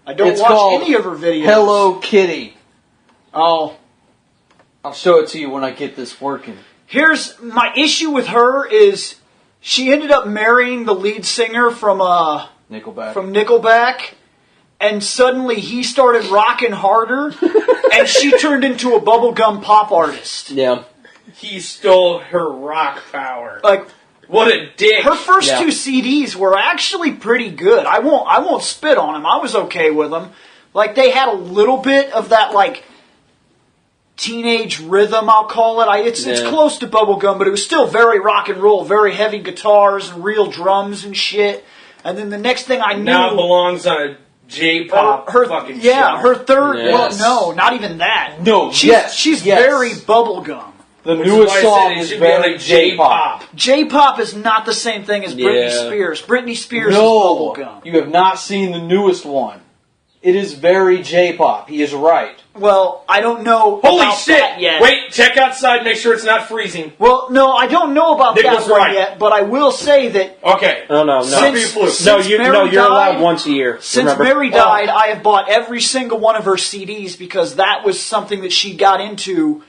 I don't It's watch called any of her videos. Hello Kitty. Oh. I'll show it to you when I get this working. Here's my issue with her is she ended up marrying the lead singer from Nickelback, and suddenly he started rocking harder, and she turned into a bubblegum pop artist. Yeah. He stole her rock power. Like, what a dick. Her first two CDs were actually pretty good. I won't spit on them. I was okay with them. Like, they had a little bit of that, like, teenage rhythm, I'll call it. It's close to bubblegum, but it was still very rock and roll, very heavy guitars and real drums and shit. And then the next thing I knew... Now it belongs on a J-pop fucking show. Yeah, her third... Yes. Well, no, not even that. No, she's very bubblegum. The newest song is very J-pop. J-pop is not the same thing as Britney Spears. Britney Spears is bubblegum. You have not seen the newest one. It is very J-pop. He is right. Well, I don't know Holy about shit! that yet. Wait, check outside, make sure it's not freezing. Well, no, I don't know about Nick was that one right. yet, but I will say that... Okay. No. You're allowed once a year. Since Mary died, I have bought every single one of her CDs because that was something that she got into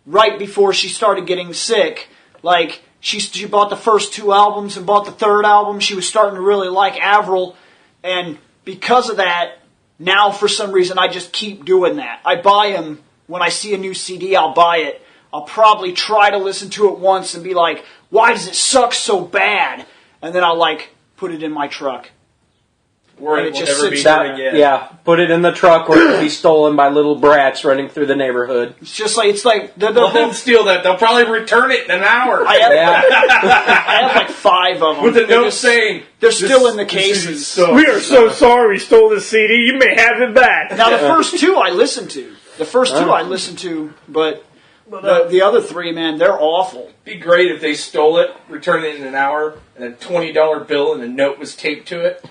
right before she started getting sick. Like, she bought the first two albums and bought the third album. She was starting to really like Avril, and because of that, now for some reason I just keep doing that. I buy them when I see a new CD. I'll buy it. I'll probably try to listen to it once and be like, "Why does it suck so bad?" And then I'll like put it in my truck. Where it just sits there again. Yeah, put it in the truck or it'll be stolen by little brats running through the neighborhood. It's like the don't steal that. They'll probably return it in an hour. I have like 5 of them with a note saying they're still in the cases. We are so sorry we stole this CD. You may have it back. Now the first 2 I listened to. But the other 3, man, they're awful. It'd be great if they stole it, returned it in an hour, and a $20 bill and a note was taped to it.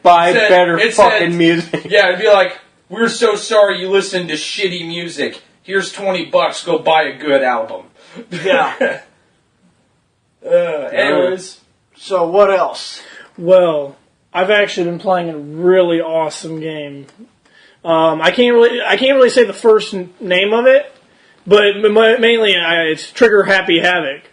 Buy better fucking music. Yeah, it'd be like, "We're so sorry you listened to shitty music. Here's $20. Go buy a good album." Yeah. Anyways. So what else? Well, I've actually been playing a really awesome game. I can't really say the first name of it, but mainly it's Trigger Happy Havoc.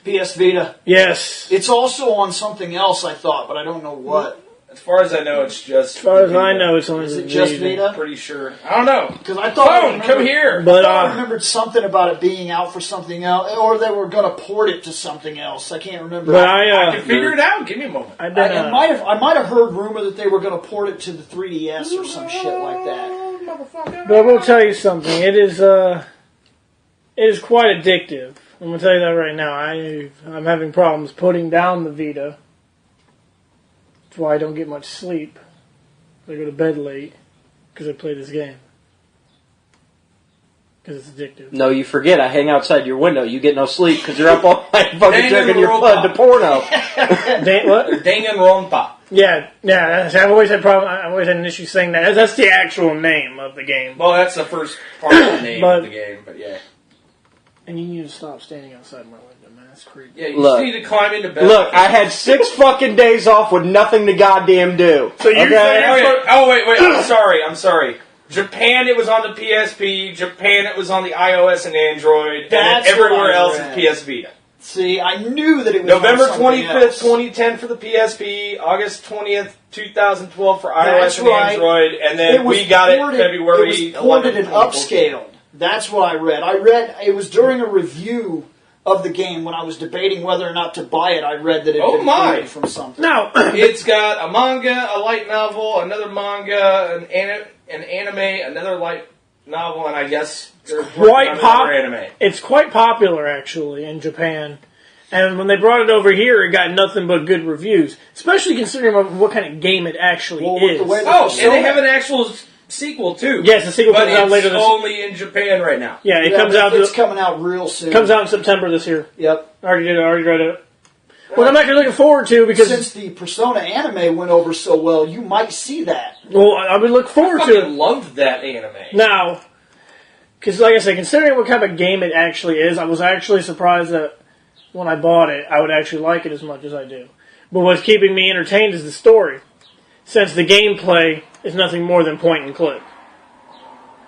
PS Vita. Yes. It's also on something else, I thought, but I don't know what. As far as I know, it's just... As far as I know, it's on Is it just Vita? Pretty sure. I don't know. Because I thought... come here! But, I remembered something about it being out for something else, or they were going to port it to something else. I can't remember. But I can figure it out. Give me a moment. I might have heard rumor that they were going to port it to the 3DS or some shit like that. But I will tell you something. It is quite addictive. I'm going to tell you that right now. I'm having problems putting down the Vita. That's why I don't get much sleep. I go to bed late because I play this game. Because it's addictive. No, you forget. I hang outside your window. You get no sleep because you're up all night fucking jerking your blood to porno. What? Danganronpa. Yeah. I've always had an issue saying that. That's the actual name of the game. Well, that's the first part of the name of the game, but yeah. And you need to stop standing outside my window, man. That's creepy. Yeah, you just need to climb into bed. Look, I had 6 fucking days off with nothing to goddamn do. So you wait. I'm sorry. Japan, it was on the PSP. Japan, it was on the iOS and Android. That's and everywhere what I else read. is PS Vita. See, I knew that it was November on something 25th, else. 2010 for the PSP, August 20th, 2012 for iOS That's and right. Android, and then we got it February 11th. It was ported and upscaled. That's what I read. I read it was during a review of the game when I was debating whether or not to buy it. I read that it had been ported from something. No, it's got a manga, a light novel, another manga, an anime, another light novel, and I guess they're Quite working on another anime. It's quite popular, actually, in Japan. And when they brought it over here, it got nothing but good reviews. Especially considering what kind of game it actually is. The way Oh, and they have an actual sequel, too. Yes, the sequel comes out later this year. But it's only in Japan right now. Yeah, it comes out. It's coming out real soon. Comes out in September this year. Yep. I already read it. What I'm actually looking forward to, because since the Persona anime went over so well, you might see that. Well, I would look forward to it. I loved that anime. Now, because like I said, considering what kind of game it actually is, I was actually surprised that when I bought it, I would actually like it as much as I do. But what's keeping me entertained is the story, since the gameplay is nothing more than point and click.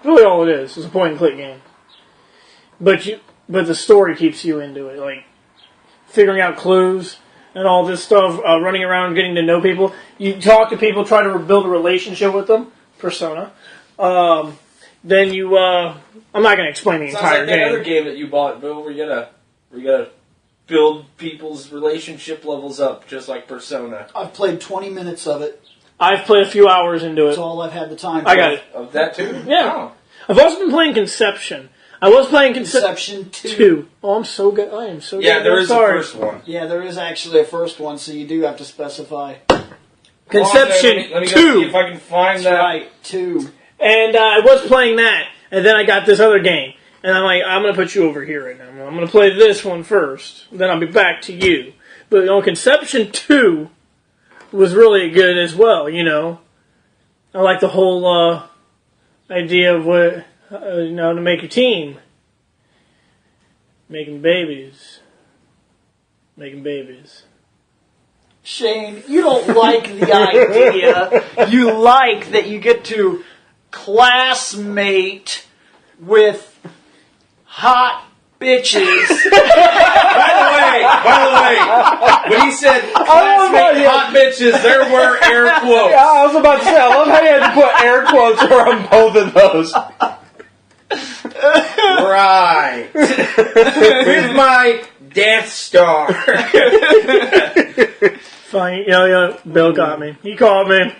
Really, all it is a point and click game. But the story keeps you into it, like figuring out clues and all this stuff, running around, getting to know people. You talk to people, try to build a relationship with them. Persona. Then you, I'm not going to explain the entire like game. that other game that you bought, Bill, where you gotta build people's relationship levels up, just like Persona. I've played 20 minutes of it. I've played a few hours into it. That's all I've had the time for. I got it. Of that too? Yeah. Oh. I've also been playing Conception. I was playing Conception 2. Oh, I'm so good. I am so good. Yeah, there is Sorry. a first one. Yeah, there is actually a first one, so you do have to specify. Conception Let me 2. go see if I can find That's that. right, 2. And I was playing that, and then I got this other game. And I'm like, I'm going to put you over here right now. I'm going to play this one first. Then I'll be back to you. But Conception 2 was really good as well, you know. I like the whole idea of what, to make a team. Making babies. Shane, you don't like the idea. You like that you get to classmate with hot bitches. By the way, when he said classmate hot bitches, there were air quotes. Yeah, I was about to say, I love how you had to put air quotes around both of those. Right. With my Death Star. Fine, Bill got me. He caught me.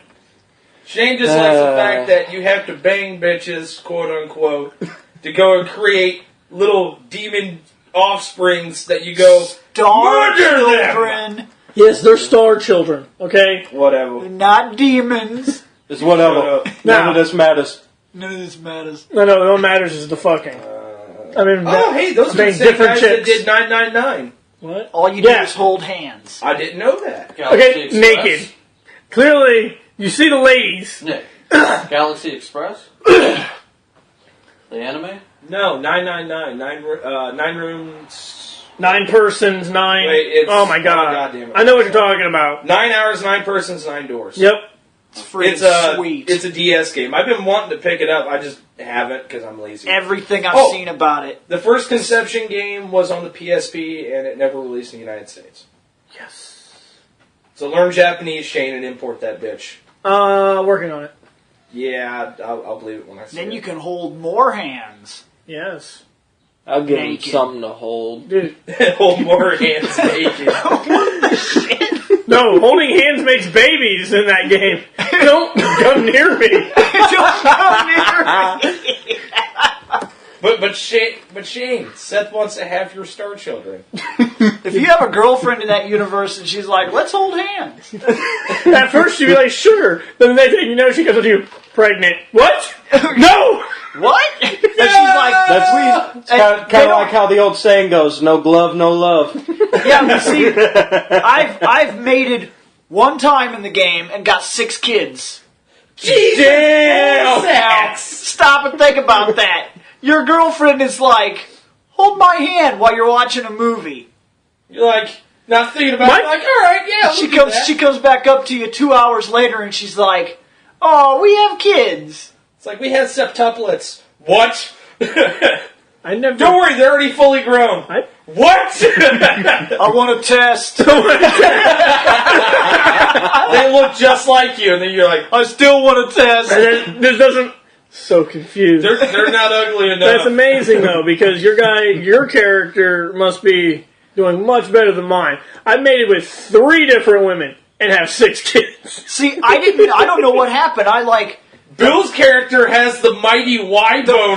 Shane just likes the fact that you have to bang bitches, quote unquote, to go and create little demon offsprings that you go Star murder them. children, Yes, they're star children, okay? Whatever. not demons. It's whatever. None of this matters. None of this matters. No, what matters is the fucking. Hey, those are the same different guys chicks. that did 999. What? All you do is hold hands. I didn't know that. Okay, naked. Clearly, you see the ladies. Nick, Galaxy Express? The anime? No, 999. Nine rooms. 9 persons, 9. Wait, it's, oh my god. goddamn it. I know what you're talking about. 9 hours, 9 persons, 9 doors. Yep. It's freaking It's sweet. It's a DS game. I've been wanting to pick it up. I just haven't because I'm lazy. Everything I've seen about it. The first Conception game was on the PSP, and it never released in the United States. Yes. So learn Japanese, Shane, and import that bitch. Working on it. Yeah, I'll believe it when I see Then it. you can hold more hands. Yes. I'll give him Naked. something to hold. Dude. Hold more hands naked. No, holding hands makes babies in that game. Don't come near me. But Shane, Seth wants to have your star children. If you have a girlfriend in that universe and she's like, let's hold hands. At first you'd be like, sure. Then the next thing you know, she goes with you, pregnant. What? No! What? And she's like, That's weird. It's kind of like how the old saying goes, no glove, no love. yeah, but see, I've mated one time in the game and got 6 kids. Damn! Now, stop and think about that. Your girlfriend is like, hold my hand while you're watching a movie. You're like, not thinking about it, like, alright, yeah, She comes back up to you 2 hours later and she's like, oh, we have kids. It's like, we had septuplets. What? I never. Don't worry, they're already fully grown. What? I want to test. They look just like you, and then you're like, I still want to test. And then this doesn't. So confused. they're not ugly enough. That's amazing though, because your character must be doing much better than mine. I mated with 3 different women and have 6 kids. See, I don't know what happened. I Bill's character has the mighty Y-bone.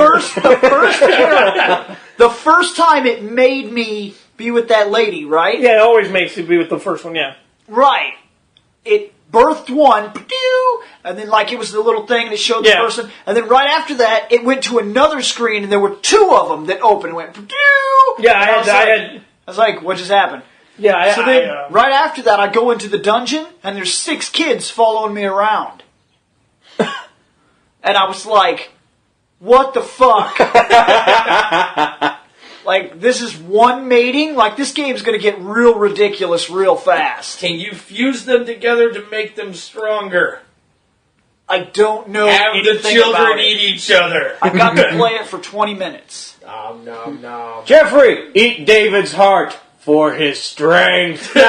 The first time it made me be with that lady, right? Yeah, it always makes you be with the first one, yeah. Right. It birthed one, and then like it was the little thing that showed the person, and then right after that, it went to another screen, and there were two of them that opened and went, yeah, I was like, what just happened? Yeah, so then, right after that, I go into the dungeon, and there's 6 kids following me around. And I was like, what the fuck? Like, this is one mating? Like, this game's gonna get real ridiculous real fast. Can you fuse them together to make them stronger? I don't know Have the anything children about it. eat each other. I got to play it for 20 minutes. Nom, nom, nom. Jeffrey, eat David's heart for his strength. But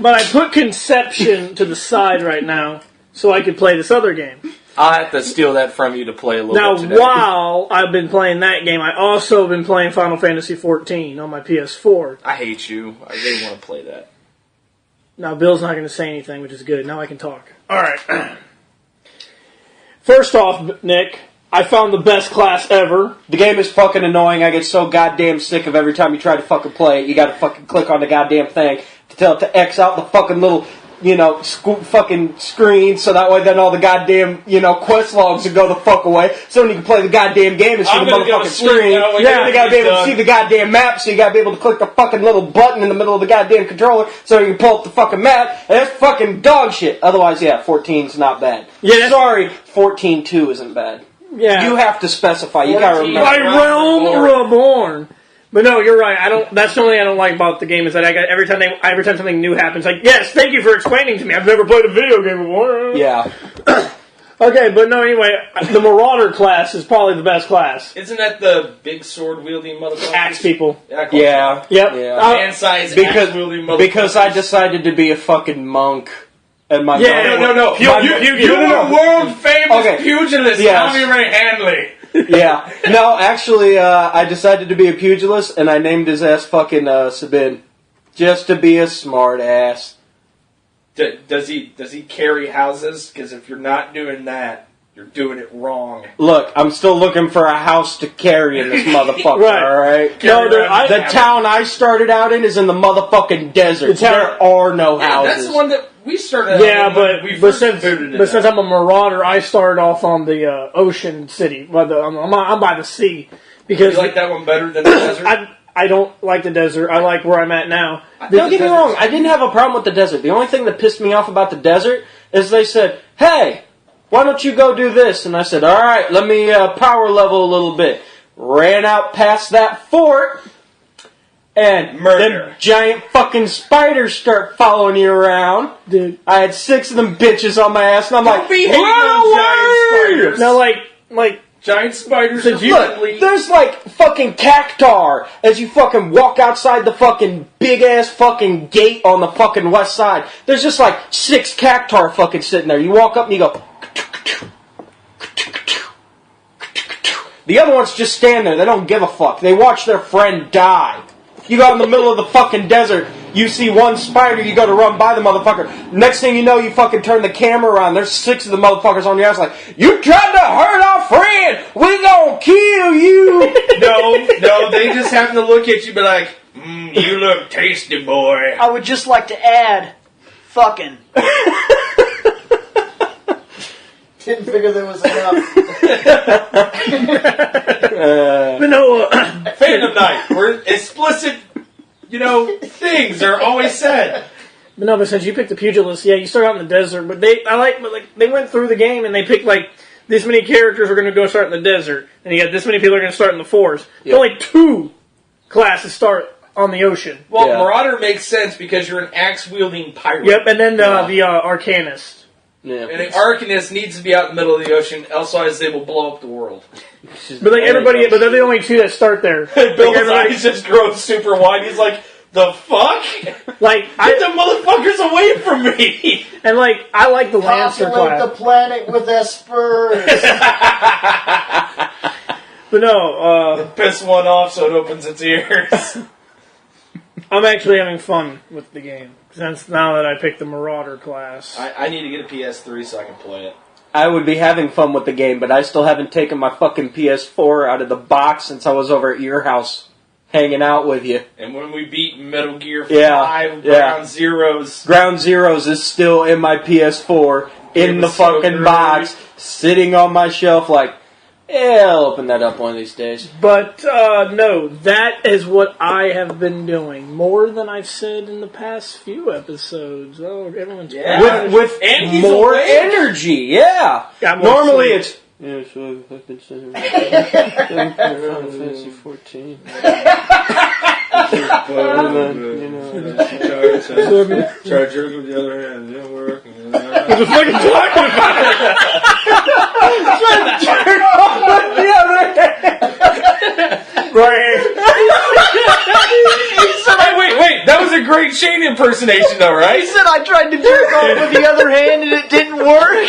I put Conception to the side right now so I could play this other game. I'll have to steal that from you to play a little Now, bit today. while I've been playing that game, I also been playing Final Fantasy XIV on my PS4. I hate you. I really want to play that. Now, Bill's not going to say anything, which is good. Now I can talk. All right. First off, Nick, I found the best class ever. The game is fucking annoying. I get so goddamn sick of every time you try to fucking play it. You gotta fucking click on the goddamn thing to tell it to X out the fucking little, fucking screen, so that way then all the goddamn, quest logs will go the fuck away. So when you can play the goddamn game and see the motherfucking screen, you gotta be able to see the goddamn map, so you gotta be able to click the fucking little button in the middle of the goddamn controller so you can pull up the fucking map, and that's fucking dog shit. Otherwise, 14's not bad. Yeah, sorry, 14.2 isn't bad. Yeah. You have to specify. You gotta remember. My realm reborn. But no, you're right. That's the only thing I don't like about the game is that every time something new happens, like, yes, thank you for explaining to me. I've never played a video game before. Yeah. Okay, but no, anyway, the Marauder class is probably the best class. Isn't that the big sword wielding motherfucker? Axe people. Yeah. Yep. Man-sized axe wielding motherfucker. Because I decided to be a fucking monk. And my No. You were world famous pugilist. Yes. Tommy Ray Hanley. Yeah. No, actually, I decided to be a pugilist, and I named his ass fucking Sabin. Just to be a smart ass. Does he carry houses? Because if you're not doing that, you're doing it wrong. Look, I'm still looking for a house to carry in this motherfucker, right. Alright? No, the town I started out in is in the motherfucking desert. There are no houses. That's the one that we started out in. Since I'm a Marauder, I started off on the ocean city. I'm by the sea. Because you like that one better than the desert? I don't like the desert. I like where I'm at now. Don't get me wrong, I didn't have a problem with the desert. The only thing that pissed me off about the desert is they said, hey, why don't you go do this? And I said, alright, let me power level a little bit. Ran out past that fort, and them giant fucking spiders start following you around. Dude. I had 6 of them bitches on my ass, and I'm like, giant spiders. Now, like giant spiders. Look, there's like fucking cactar as you fucking walk outside the fucking big ass fucking gate on the fucking west side. There's just like 6 cactar fucking sitting there. You walk up and you go. The other ones just stand there. They don't give a fuck. They watch their friend die. You go out in the middle of the fucking desert, you see one spider, you go to run by the motherfucker. Next thing you know, you fucking turn the camera around. There's 6 of the motherfuckers on your ass like, you tried to hurt our friend! We gonna kill you! No, they just happen to look at you and be like, you look tasty, boy. I would just like to add, fucking. Didn't figure there was enough. But no, Fandom night, where explicit, things are always said. But since you picked the pugilist, yeah, you start out in the desert. But they went through the game and they picked like this many characters are going to go start in the desert, and you got this many people are going to start in the forest. Yep. Only 2 classes start on the ocean. Well, Marauder makes sense because you're an axe-wielding pirate. Yep, and then the Arcanist. Yeah. And an Arcanist needs to be out in the middle of the ocean, otherwise they will blow up the world. But everybody, but they're the only 2 that start there. Bill's eyes just grow super wide. He's like, the fuck? Like, get the motherfuckers away from me! And I like the Lancer class. The planet with espers. But no, piss one off so it opens its ears. I'm actually having fun with the game since now that I picked the Marauder class. I need to get a PS3 so I can play it. I would be having fun with the game, but I still haven't taken my fucking PS4 out of the box since I was over at your house hanging out with you. And when we beat Metal Gear 5 Yeah. Ground Zeroes. Ground Zeroes is still in my PS4, in the fucking box, sitting on my shelf like, yeah, I'll open that up one of these days. But, no, that is what I have been doing. More than I've said in the past few episodes. Oh, everyone's With And he's more awake. energy, yeah. Got more Normally sleep. it's... Yeah, so I've been saying Final Fantasy 14. Try to jerk with the other hand. It didn't work. What the fuck are you talking about? Right. Hey, wait. That was a great Shane impersonation, though, right? He said I tried to jerk off with the other hand and it didn't work.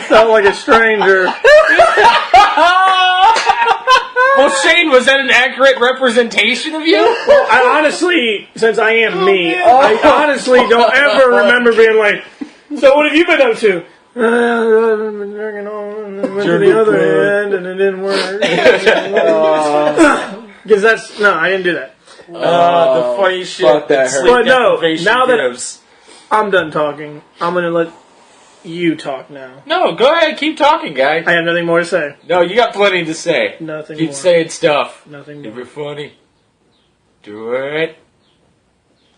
Sound like a stranger. Well, Shane, was that an accurate representation of you? I honestly, since I am me, I honestly don't ever remember being like, so what have you been up to? I've been jerking on and went to the other end and it didn't work. Because I didn't do that. The funny shit. fuck that hurt. But no, deprivation now that gives. I'm done talking, I'm going to let you talk now. No, go ahead. Keep talking, guy. I have nothing more to say. No, you got plenty to say. Nothing Keep more. saying stuff. Nothing If more. you're funny, do it.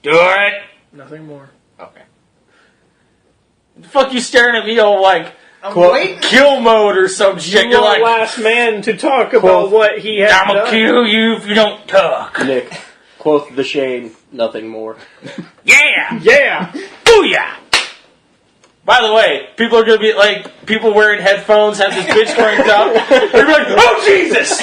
Do it. Nothing more. Okay. The fuck you staring at me all like I'm waiting. kill mode or some shit? You're You're the like, last man to talk about what he has I'm gonna done. kill you if you don't talk. Nick, quote the Shane, nothing more. Yeah! Yeah. Booyah! By the way, people are gonna be like, people wearing headphones have this bitch cranked up. They're gonna be like, oh Jesus!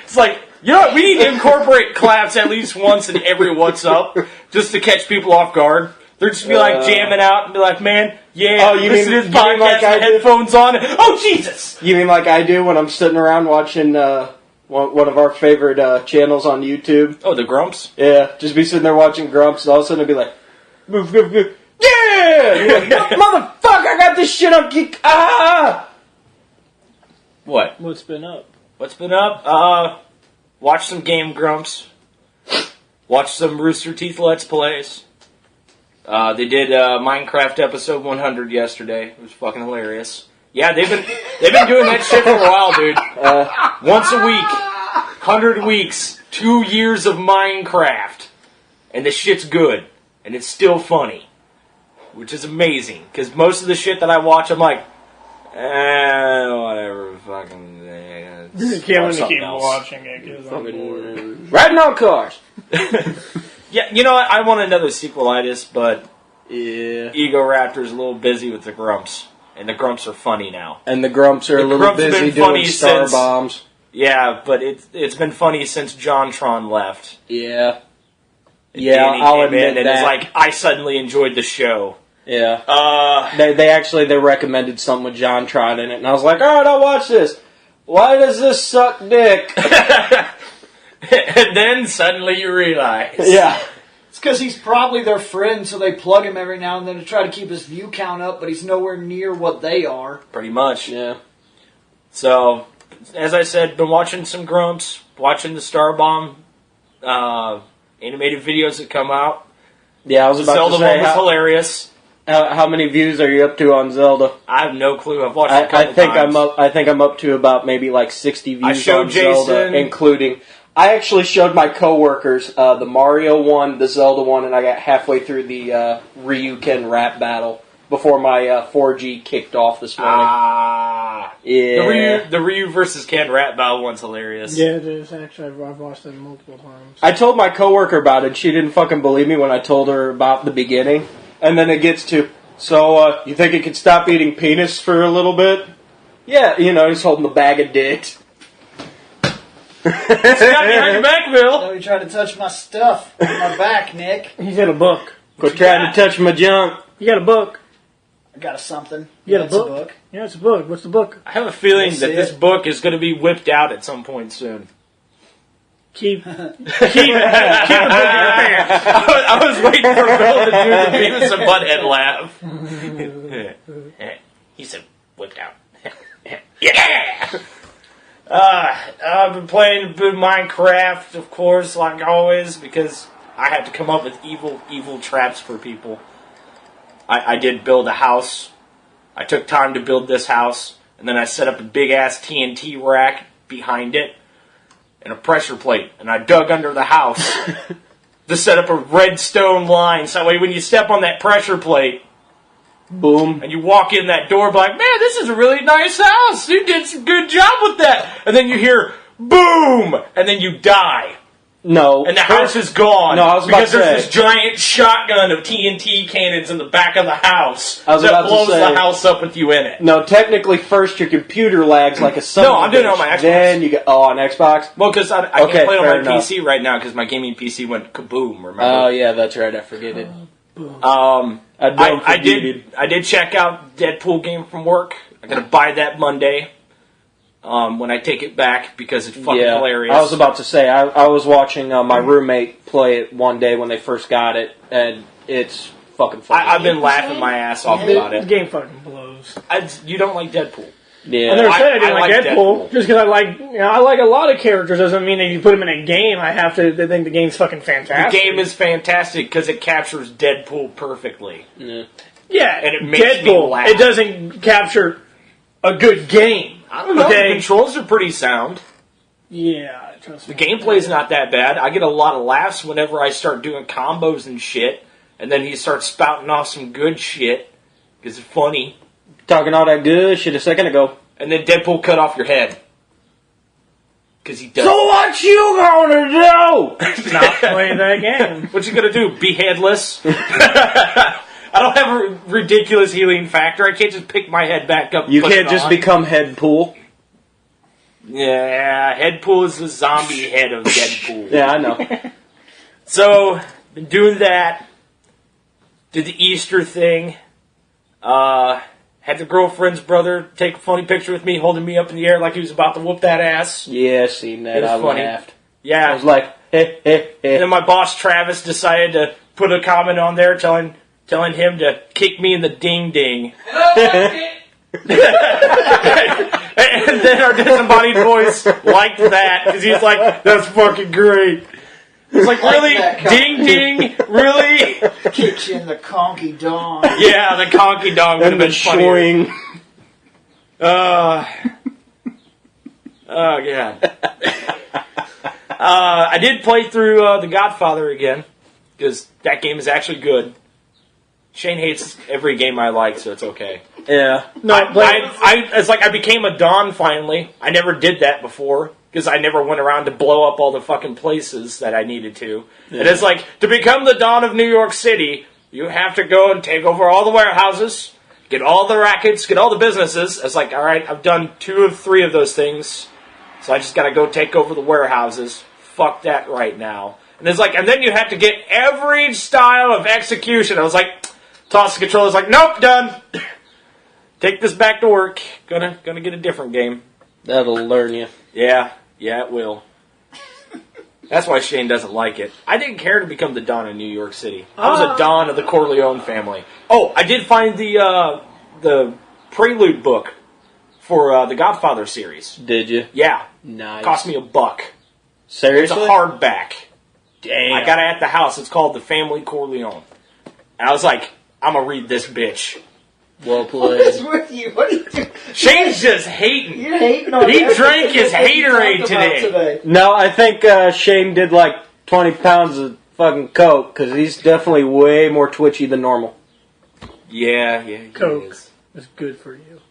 It's like, you know what, we need to incorporate claps at least once in every What's Up, just to catch people off guard. They're just be like jamming out and be like, man, yeah, Oh, you listen mean- to this you mean podcast like I with do? headphones on. Oh Jesus! You mean like I do when I'm sitting around watching one of our favorite channels on YouTube? Oh, the Grumps? Yeah, just be sitting there watching Grumps, and all of a sudden I'd be like, move, move, move. Yeah! You're like, motherfucker, I got this shit on geek. Ah! What? What's been up? What's been up? Watch some Game Grumps. Watch some Rooster Teeth Let's Plays. They did Minecraft episode 100 yesterday. It was fucking hilarious. Yeah, they've been doing that shit for a while, dude. Once a week, 100 weeks, 2 years of Minecraft, and the shit's good, and it's still funny, which is amazing. Because most of the shit that I watch, I'm like, whatever, fucking. You can't keep watching it because I'm bored. Riding on cars. Yeah, you know what? I want another sequelitis, but Yeah. Ego Raptor's a little busy with the Grumps. And the Grumps are funny now. And the Grumps are a little Grumps have busy been funny doing star since- bombs. Yeah, but it's been funny since JonTron left. Yeah. And Yeah, Danny I'll came admit in and that. it's like, I suddenly enjoyed the show. Yeah. They recommended something with JonTron in it, and I was like, alright, I'll watch this. Why does this suck dick? And then suddenly you realize. Yeah. It's because he's probably their friend, so they plug him every now and then to try to keep his view count up, but he's nowhere near what they are. Pretty much. Yeah. So, as I said, been watching some Grumps, watching the Starbomb animated videos that come out. Yeah, I was about Zelda to say, one was hilarious. how many views are you up to on Zelda? I have no clue. I've watched it a couple I think times. I think I'm up to about maybe like 60 views I showed on Zelda, Jason- including. I actually showed my coworkers the Mario one, the Zelda one, and I got halfway through the Ryuken rap battle before my 4G kicked off this morning. Yeah. The Ryu versus Ken rap battle one's hilarious. Yeah, it is. Actually, I've watched it multiple times. I told my coworker about it. She didn't fucking believe me when I told her about the beginning. And then it gets to, so, you think it could stop eating penis for a little bit? Yeah, he's holding the bag of dicks. Got behind your back, Bill. No, you tried to touch my stuff on my back, Nick. He's got a book. Quit trying to touch my junk. You got a book. I got a something. You got That's a book? Yeah, it's a book. What's the book? I have a feeling We'll that see this it. book is going to be whipped out at some point soon. Keep it in your pants. I was waiting for Bill to do the Beavis and Butthead laugh. He said, whipped out. Yeah! I've been playing a bit of Minecraft, of course, like always, because I had to come up with evil traps for people. I did build a house. I took time to build this house, and then I set up a big-ass TNT rack behind it, and a pressure plate, and I dug under the house to set up a redstone line, so that way when you step on that pressure plate, boom, and you walk in that door, be like, man, this is a really nice house. You did some good job with that. And then you hear, boom, and then you die. No. And the house is gone. No, I was about because to there's say. this giant shotgun of TNT cannons in the back of the house I was that about to blows say. the house up with you in it. No, technically, first your computer lags like a son. No, I'm doing it on my Xbox. Then you go, on Xbox? Well, because I Okay, can't play it on fair my enough. PC right now because my gaming PC went kaboom, remember? Oh, yeah, that's right. I forget it. I did check out Deadpool game from work. I'm going to buy that Monday when I take it back because it's fucking hilarious. I was about to say, I was watching my roommate play it one day when they first got it, and it's fucking funny. I've been laughing my ass off about The it. game fucking blows. You don't like Deadpool. Yeah. I never said I didn't I like like Deadpool. Deadpool. Just because I like a lot of characters doesn't mean that you put them in a game. I have to think the game's fucking The fantastic. game is fantastic because it captures Deadpool perfectly. Yeah. And it makes me Deadpool. laugh. It doesn't capture a good game. I don't know. Okay. The controls are pretty sound. Yeah, trust The me. gameplay's not that bad. I get a lot of laughs whenever I start doing combos and shit. And then he starts spouting off some good shit because it's funny. Talking all that good shit a second ago. And then Deadpool cut off your head. Because he does. So what you gonna do? Not play that game. What you gonna do? Be headless? I don't have a ridiculous healing factor. I can't just pick my head back up. And You push can't it just on. become Headpool. Yeah, Headpool is the zombie head of Deadpool. Yeah, I know. So, been doing that. Did the Easter thing. Had the girlfriend's brother take a funny picture with me, holding me up in the air like he was about to whoop that ass. Yeah, seen that. It was I funny. laughed. Yeah. I was like, hey, hey, And hey. then my boss Travis decided to put a comment on there telling him to kick me in the ding ding. And then our disembodied voice liked that because he's like, "That's fucking great." It's like, really, ding ding, really? Kicks you in the conky dong. Yeah, the conky dong would have And the been funnier. showing. Oh god. I did play through The Godfather again because that game is actually good. Shane hates every game I like, so it's okay. Yeah. It's like I became a Don finally. I never did that before because I never went around to blow up all the fucking places that I needed to. Yeah. And it's like, to become the Don of New York City, you have to go and take over all the warehouses, get all the rackets, get all the businesses. It's like, all right, I've done 2 of 3 of those things, so I just got to go take over the warehouses. Fuck that right now. And it's like, and then you have to get every style of execution. I was like, toss the controller. It's like, nope, done. Take this back to work. Gonna get a different game. That'll learn you. Yeah, it will. That's why Shane doesn't like it. I didn't care to become the Don of New York City. I was a Don of the Corleone family. Oh, I did find the Prelude book for the Godfather series. Did you? Yeah, Nice. cost me $1. It's a Seriously? hardback. Damn. I got it at the house. It's called The Family Corleone. And I was like, I'm gonna read this bitch. Well What is played. with you? What are you doing? Shane's just hating. You're hating on He everything drank his that we haterade talked about today. No, I think Shane did like 20 pounds of fucking coke because he's definitely way more twitchy than normal. Yeah, he Coke. is. It's good for you.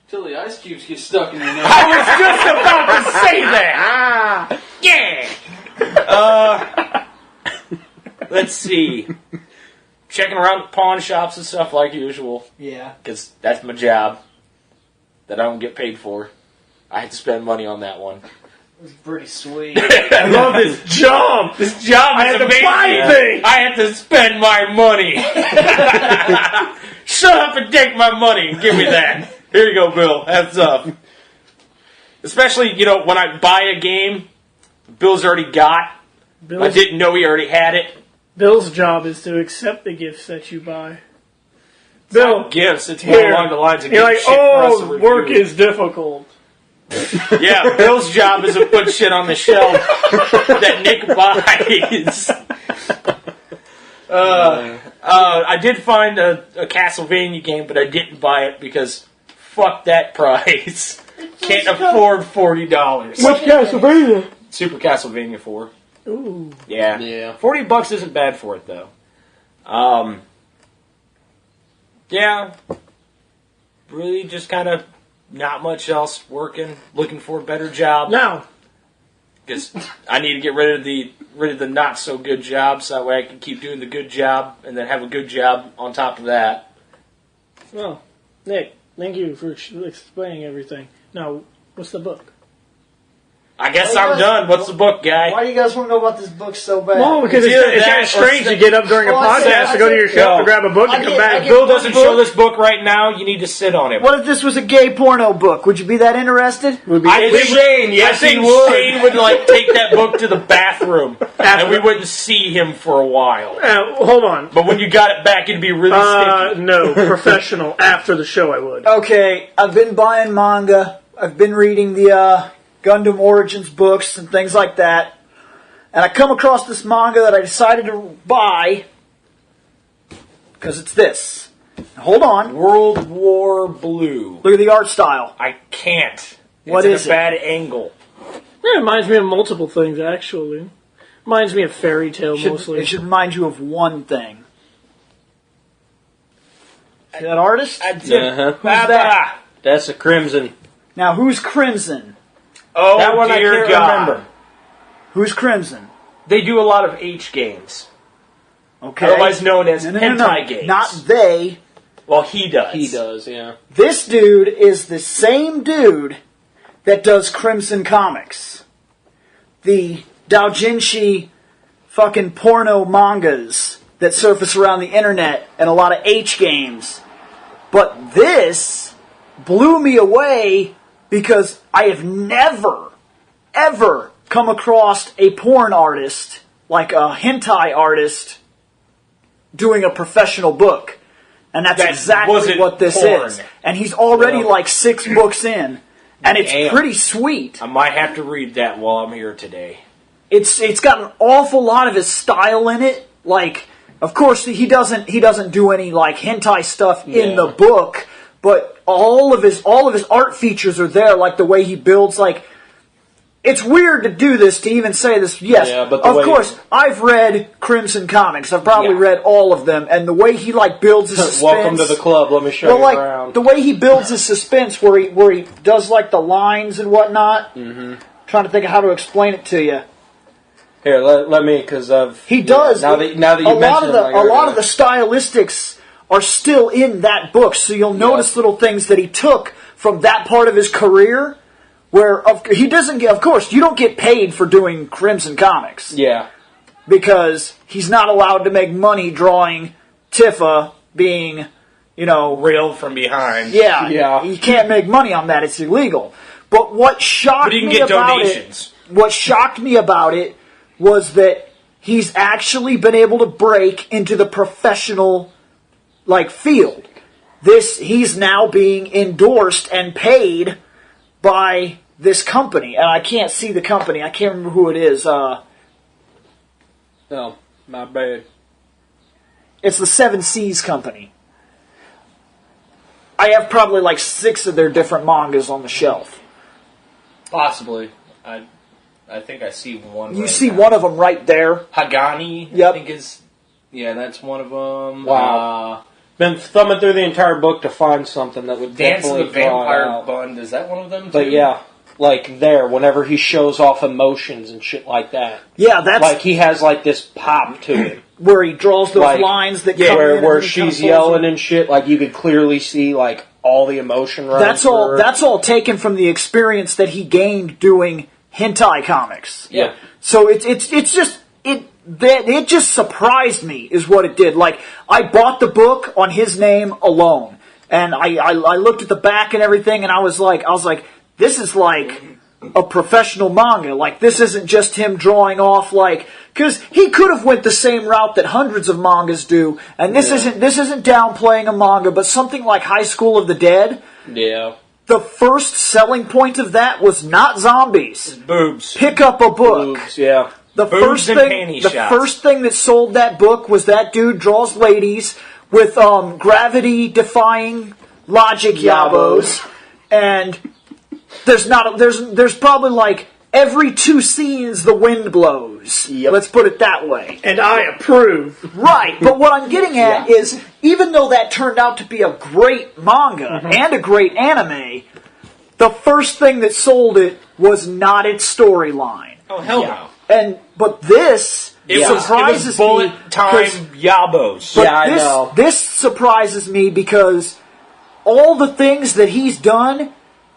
Till the ice cubes get stuck in your nose. I was just about to say that. Yeah. Let's see. Checking around pawn shops and stuff like usual, Yeah. because that's my job that I don't get paid for. I had to spend money on that one. It was pretty sweet. I love this job. This job is amazing. I have to spend my money. Shut up and take my money and give me that. Here you go, Bill. That's up. Especially, when I buy a game Bill's already got. I Bill's, didn't know he already had it. Bill's job is to accept the gifts that you buy. Bill, Gifts. It's more along the lines of you're getting like, shit for us to review. work is difficult. Yeah, Bill's job is to put shit on the shelf that Nick buys. I did find a Castlevania game, but I didn't buy it because fuck that price. Can't afford $40. Which Castlevania? Super Castlevania 4. Ooh. Yeah. $40 isn't bad for it though. Yeah. Really just kind of not much else working, looking for a better job. Now, Because I need to get rid of the not so good job, so that way I can keep doing the good job and then have a good job on top of that. well, Nick, thank you for explaining everything. Now, what's the book? I guess Well, I'm done. What's the book, guy? Why do you guys want to know about this book so bad? Well, because It's it's either kind of that strange or to get up during a Well, I said- podcast to go to your I shelf said- to grab a book I and come get- I back. get- Bill doesn't book? show this book right now. You need to sit on it. What if this was a gay porno book? Would you be that interested? I think Shane, yes, I think Shane would like take that book to the bathroom, and we wouldn't see him for a while. Hold on. But when you got it back, it'd be really sticky. No, professional. After the show, I would. Okay, I've been buying manga. I've been reading the Gundam Origins books and things like that. And I come across this manga that I decided to buy because it's this. Now, hold on. World War Blue. Look at the art style. I can't. What It's is at a it? bad angle. Yeah, it reminds me of multiple things, actually. Reminds me of Fairy Tale, mostly. It should remind you of one thing. See that artist? Uh-huh. Who's that? That's a Crimson. Now, who's Crimson? Oh, That one I dear can't God. remember. Who's Crimson? They do a lot of H games, Okay. otherwise known as No. hentai games. Not they. Well, he does. He does, yeah. This dude is the same dude that does Crimson Comics. The doujinshi fucking porno mangas that surface around the internet and a lot of H games. But this blew me away because I have never, ever come across a porn artist, like a hentai artist, doing a professional book. And that's That exactly wasn't what this porn. is. And he's already Well. like 6 books in. And it's Damn. pretty sweet. I might have to read that while I'm here today. It's got an awful lot of his style in it. Like, of course, he doesn't do any like hentai stuff in Yeah. the book, but all of his art features are there. Like the way he builds. Like, it's weird to do this, to even say this. Yes, Yeah, but the of way- course, I've read Crimson Comics. I've probably Yeah. read all of them, and the way he like builds his suspense. Welcome to the club. Let me show Well, you like around. the way he builds his suspense, where he does like the lines and whatnot. Mm-hmm. Trying to think of how to explain it to you. Here, let me, because I've... He does. Now that you mention it, a lot of the stylistics are still in that book, so you'll notice little things that he took from that part of his career. Where he doesn't get, of course, you don't get paid for doing Crimson Comics. Yeah. Because he's not allowed to make money drawing Tifa being, Railed from behind. Yeah. You can't make money on that. It's illegal. But what shocked But you can me get about donations. what shocked me about it was that he's actually been able to break into the professional field. He's now being endorsed and paid by this company, and I can't see the company. I can't remember who it is. Oh, my bad. It's the Seven Seas Company. I have probably 6 of their different mangas on the shelf. Possibly. I think I see one. You see one of them right there. Hagani, Yep. I think is. Yeah, that's one of them. Wow. Been thumbing through the entire book to find something that would Dance of definitely the Vampire draw it out. Bund, is that one of them too? But yeah, whenever he shows off emotions and shit like that. Yeah, that's He has this pop to him. where he draws those lines that come in where and he kinda she's pulls yelling them. and shit, you could clearly see all the emotion running That's through all. her. That's all taken from the experience that he gained doing hentai comics. Yeah. So it just surprised me, is what it did. I bought the book on his name alone, and I looked at the back and everything, and I was like, this is like a professional manga. Like, this isn't just him drawing off, like, because he could have went the same route that hundreds of mangas do, and this isn't downplaying a manga, but something like High School of the Dead. Yeah. The first selling point of that was not zombies. Boobs. Pick up a book. Boobs, yeah. The Boobs and panty shots. first thing that sold that book was that dude draws ladies with gravity-defying logic yabos, and there's probably like every 2 scenes the wind blows. Yep. Let's put it that way. And I approve. Right, but what I'm getting at is, even though that turned out to be a great manga and a great anime, the first thing that sold it was not its storyline. Oh, hell no. But this It surprises was bullet me. time yabos. But Yeah, I know. This surprises me because all the things that he's done,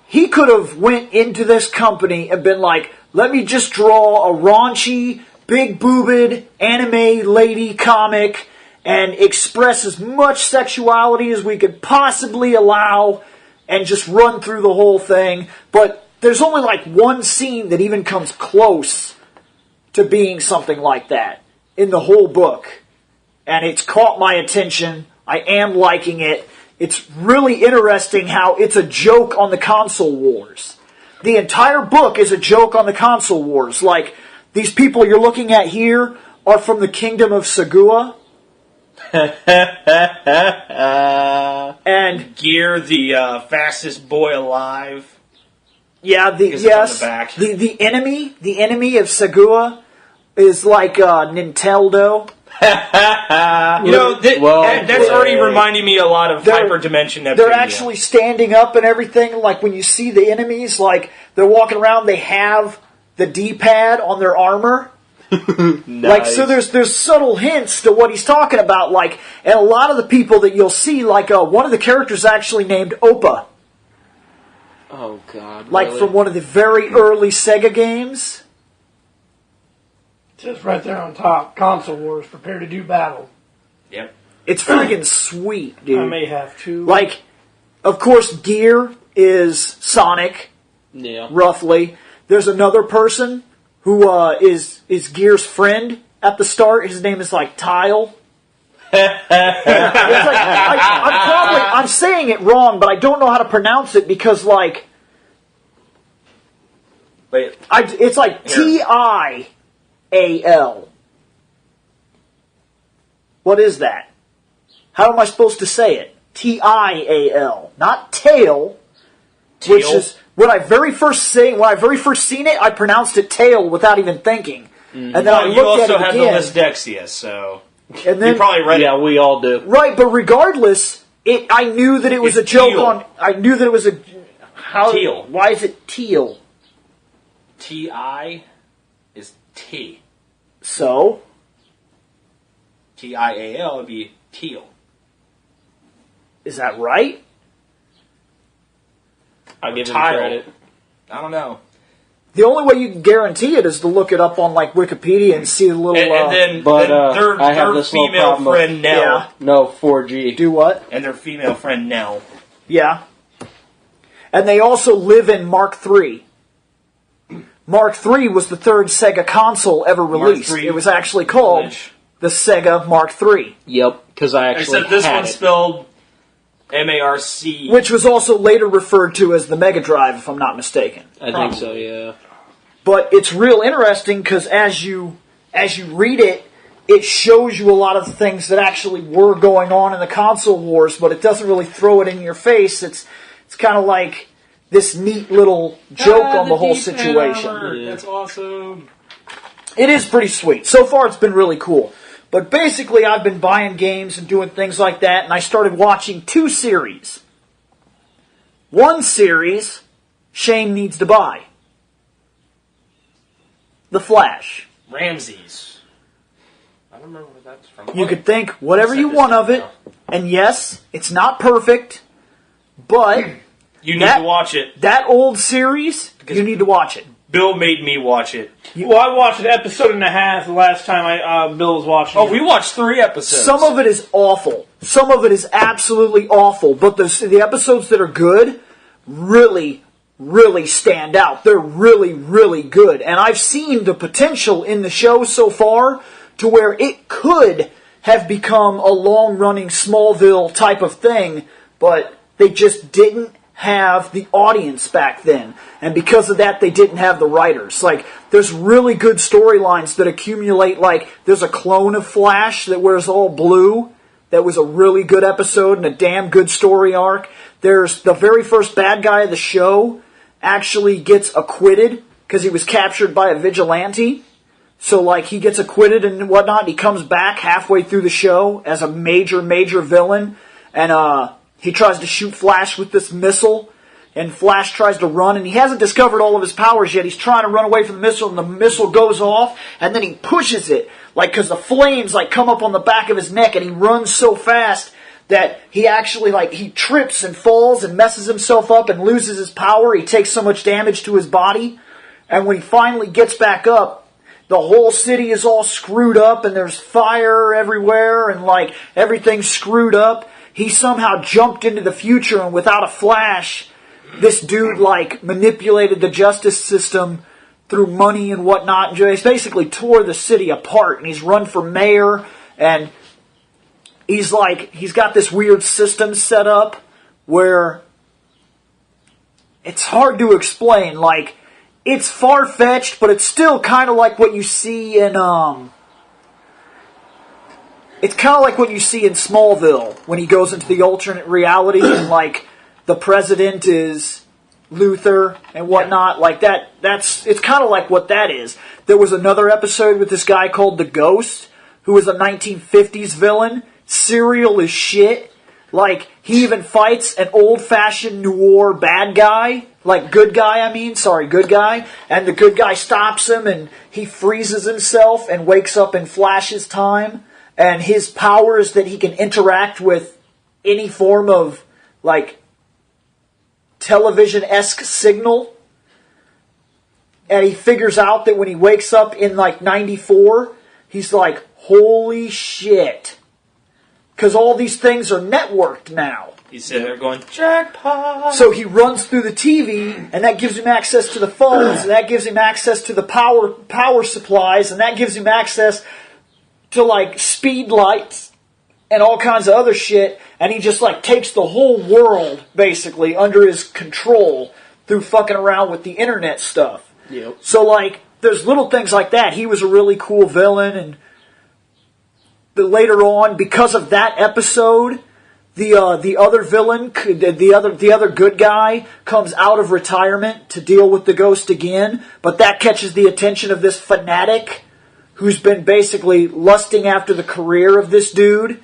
he could have went into this company and been like, let me just draw a raunchy, big-boobed anime lady comic and express as much sexuality as we could possibly allow and just run through the whole thing. But there's only like one scene that even comes close to being something like that in the whole book. And it's caught my attention. I am liking it. It's really interesting how it's a joke on the console wars. The entire book is a joke on the console wars. Like, these people you're looking at here are from the kingdom of Sagua. And Gear, the fastest boy alive. yeah, On the back. the enemy of Sagua is like Nintendo. That's already reminding me a lot of Hyperdimension Neptunia. They're actually standing up and everything. Like, when you see the enemies, like, they're walking around, they have the D-pad on their armor. Nice. Like, so there's subtle hints to what he's talking about. Like, and a lot of the people that you'll see, like, one of the characters actually named Oppa. Oh, God. Like, really? from one of the very early Sega games. It says right there on top, Console Wars, prepare to do battle. Yep. It's friggin' sweet, dude. I may have to. Like, of course, Gear is Sonic, Yeah. roughly. There's another person who is Gear's friend at the start. His name is like Tile. I'm saying it wrong, but I don't know how to pronounce it because, like, Wait. it's like Tial. What is that? How am I supposed to say it? Tial, not tail. Which is when I very first seen it, I pronounced it tail without even thinking, and then I You looked at also it have the again. dyslexia, so And then, you probably read Yeah, it. we all do. right, but regardless, I knew that it was It's a joke teal. on. I knew that it was a. How, Teal. Why is it teal? T-I is T. So T-I-A-L would be teal. is that right? I'll give him Tile. credit. I don't know. The only way you can guarantee it is to look it up on like Wikipedia and see the little. And then, But, their I have this little female problem friend Nell. Yeah. No, 4G. do what? And their female friend Nell. Yeah. And they also live in Mark III. Mark III was the third Sega console ever released. III It was actually called Village. the Sega Mark III, Yep, because I actually Except this had one's it. spelled M-A-R-C. which was also later referred to as the Mega Drive, if I'm not mistaken. I think so, yeah. But it's real interesting because as you read it, it shows you a lot of the things that actually were going on in the console wars, but it doesn't really throw it in your face. It's kind of like this neat little joke on the whole situation. Yeah. That's awesome. It is pretty sweet. So far, it's been really cool. But basically, I've been buying games and doing things like that, and I started watching 2 series. One series, Shane needs to buy. The Flash. Ramses. I don't remember where that's from. You could think whatever you want of it, and yes, it's not perfect, but You need that- to watch it. that old series, you need to watch it. Bill made me watch it. Well, I watched an episode and a half the last time Bill was watching. Oh, we watched 3 episodes. Some of it is awful. Some of it is absolutely awful. But the episodes that are good really really stand out. They're really, really good. And I've seen the potential in the show so far to where it could have become a long-running Smallville type of thing, but they just didn't have the audience back then. And because of that, they didn't have the writers. Like, there's really good storylines that accumulate. Like, there's a clone of Flash that wears all blue. That was a really good episode and a damn good story arc. There's the very first bad guy of the show actually gets acquitted because he was captured by a vigilante. So, like, he gets acquitted and whatnot, and he comes back halfway through the show as a major, major villain. And, he tries to shoot Flash with this missile, and Flash tries to run, and he hasn't discovered all of his powers yet. He's trying to run away from the missile, and the missile goes off, and then he pushes it, like, because the flames, like, come up on the back of his neck, and he runs so fast that he actually, like, he trips and falls and messes himself up and loses his power. He takes so much damage to his body, and when he finally gets back up, the whole city is all screwed up, and there's fire everywhere, and, like, everything's screwed up. He somehow jumped into the future, and without a Flash, this dude, like, manipulated the justice system through money and whatnot, and just basically tore the city apart, and he's run for mayor, and he's got this weird system set up where it's hard to explain. Like, it's far-fetched, but it's still kind of like what you see in, it's kind of like what you see in Smallville when he goes into the alternate reality and, like, the president is Luthor and whatnot. Like, it's kind of like what that is. There was another episode with this guy called the Ghost, who was a 1950s villain. Serial as shit. Like, he even fights an old-fashioned noir bad guy. Like, good guy. And the good guy stops him, and he freezes himself and wakes up in Flash's time. And his power is that he can interact with any form of, like, television-esque signal. And he figures out that when he wakes up in, like, 94, he's like, holy shit. Because all these things are networked now. He's sitting there going, jackpot! So he runs through the TV, and that gives him access to the phones, and that gives him access to the power supplies, and that gives him access to, like, speed lights and all kinds of other shit, and he just, like, takes the whole world, basically, under his control through fucking around with the internet stuff. Yep. So, like, there's little things like that. He was a really cool villain, and later on, because of that episode, the other villain, the other good guy, comes out of retirement to deal with the Ghost again, but that catches the attention of this fanatic who's been basically lusting after the career of this dude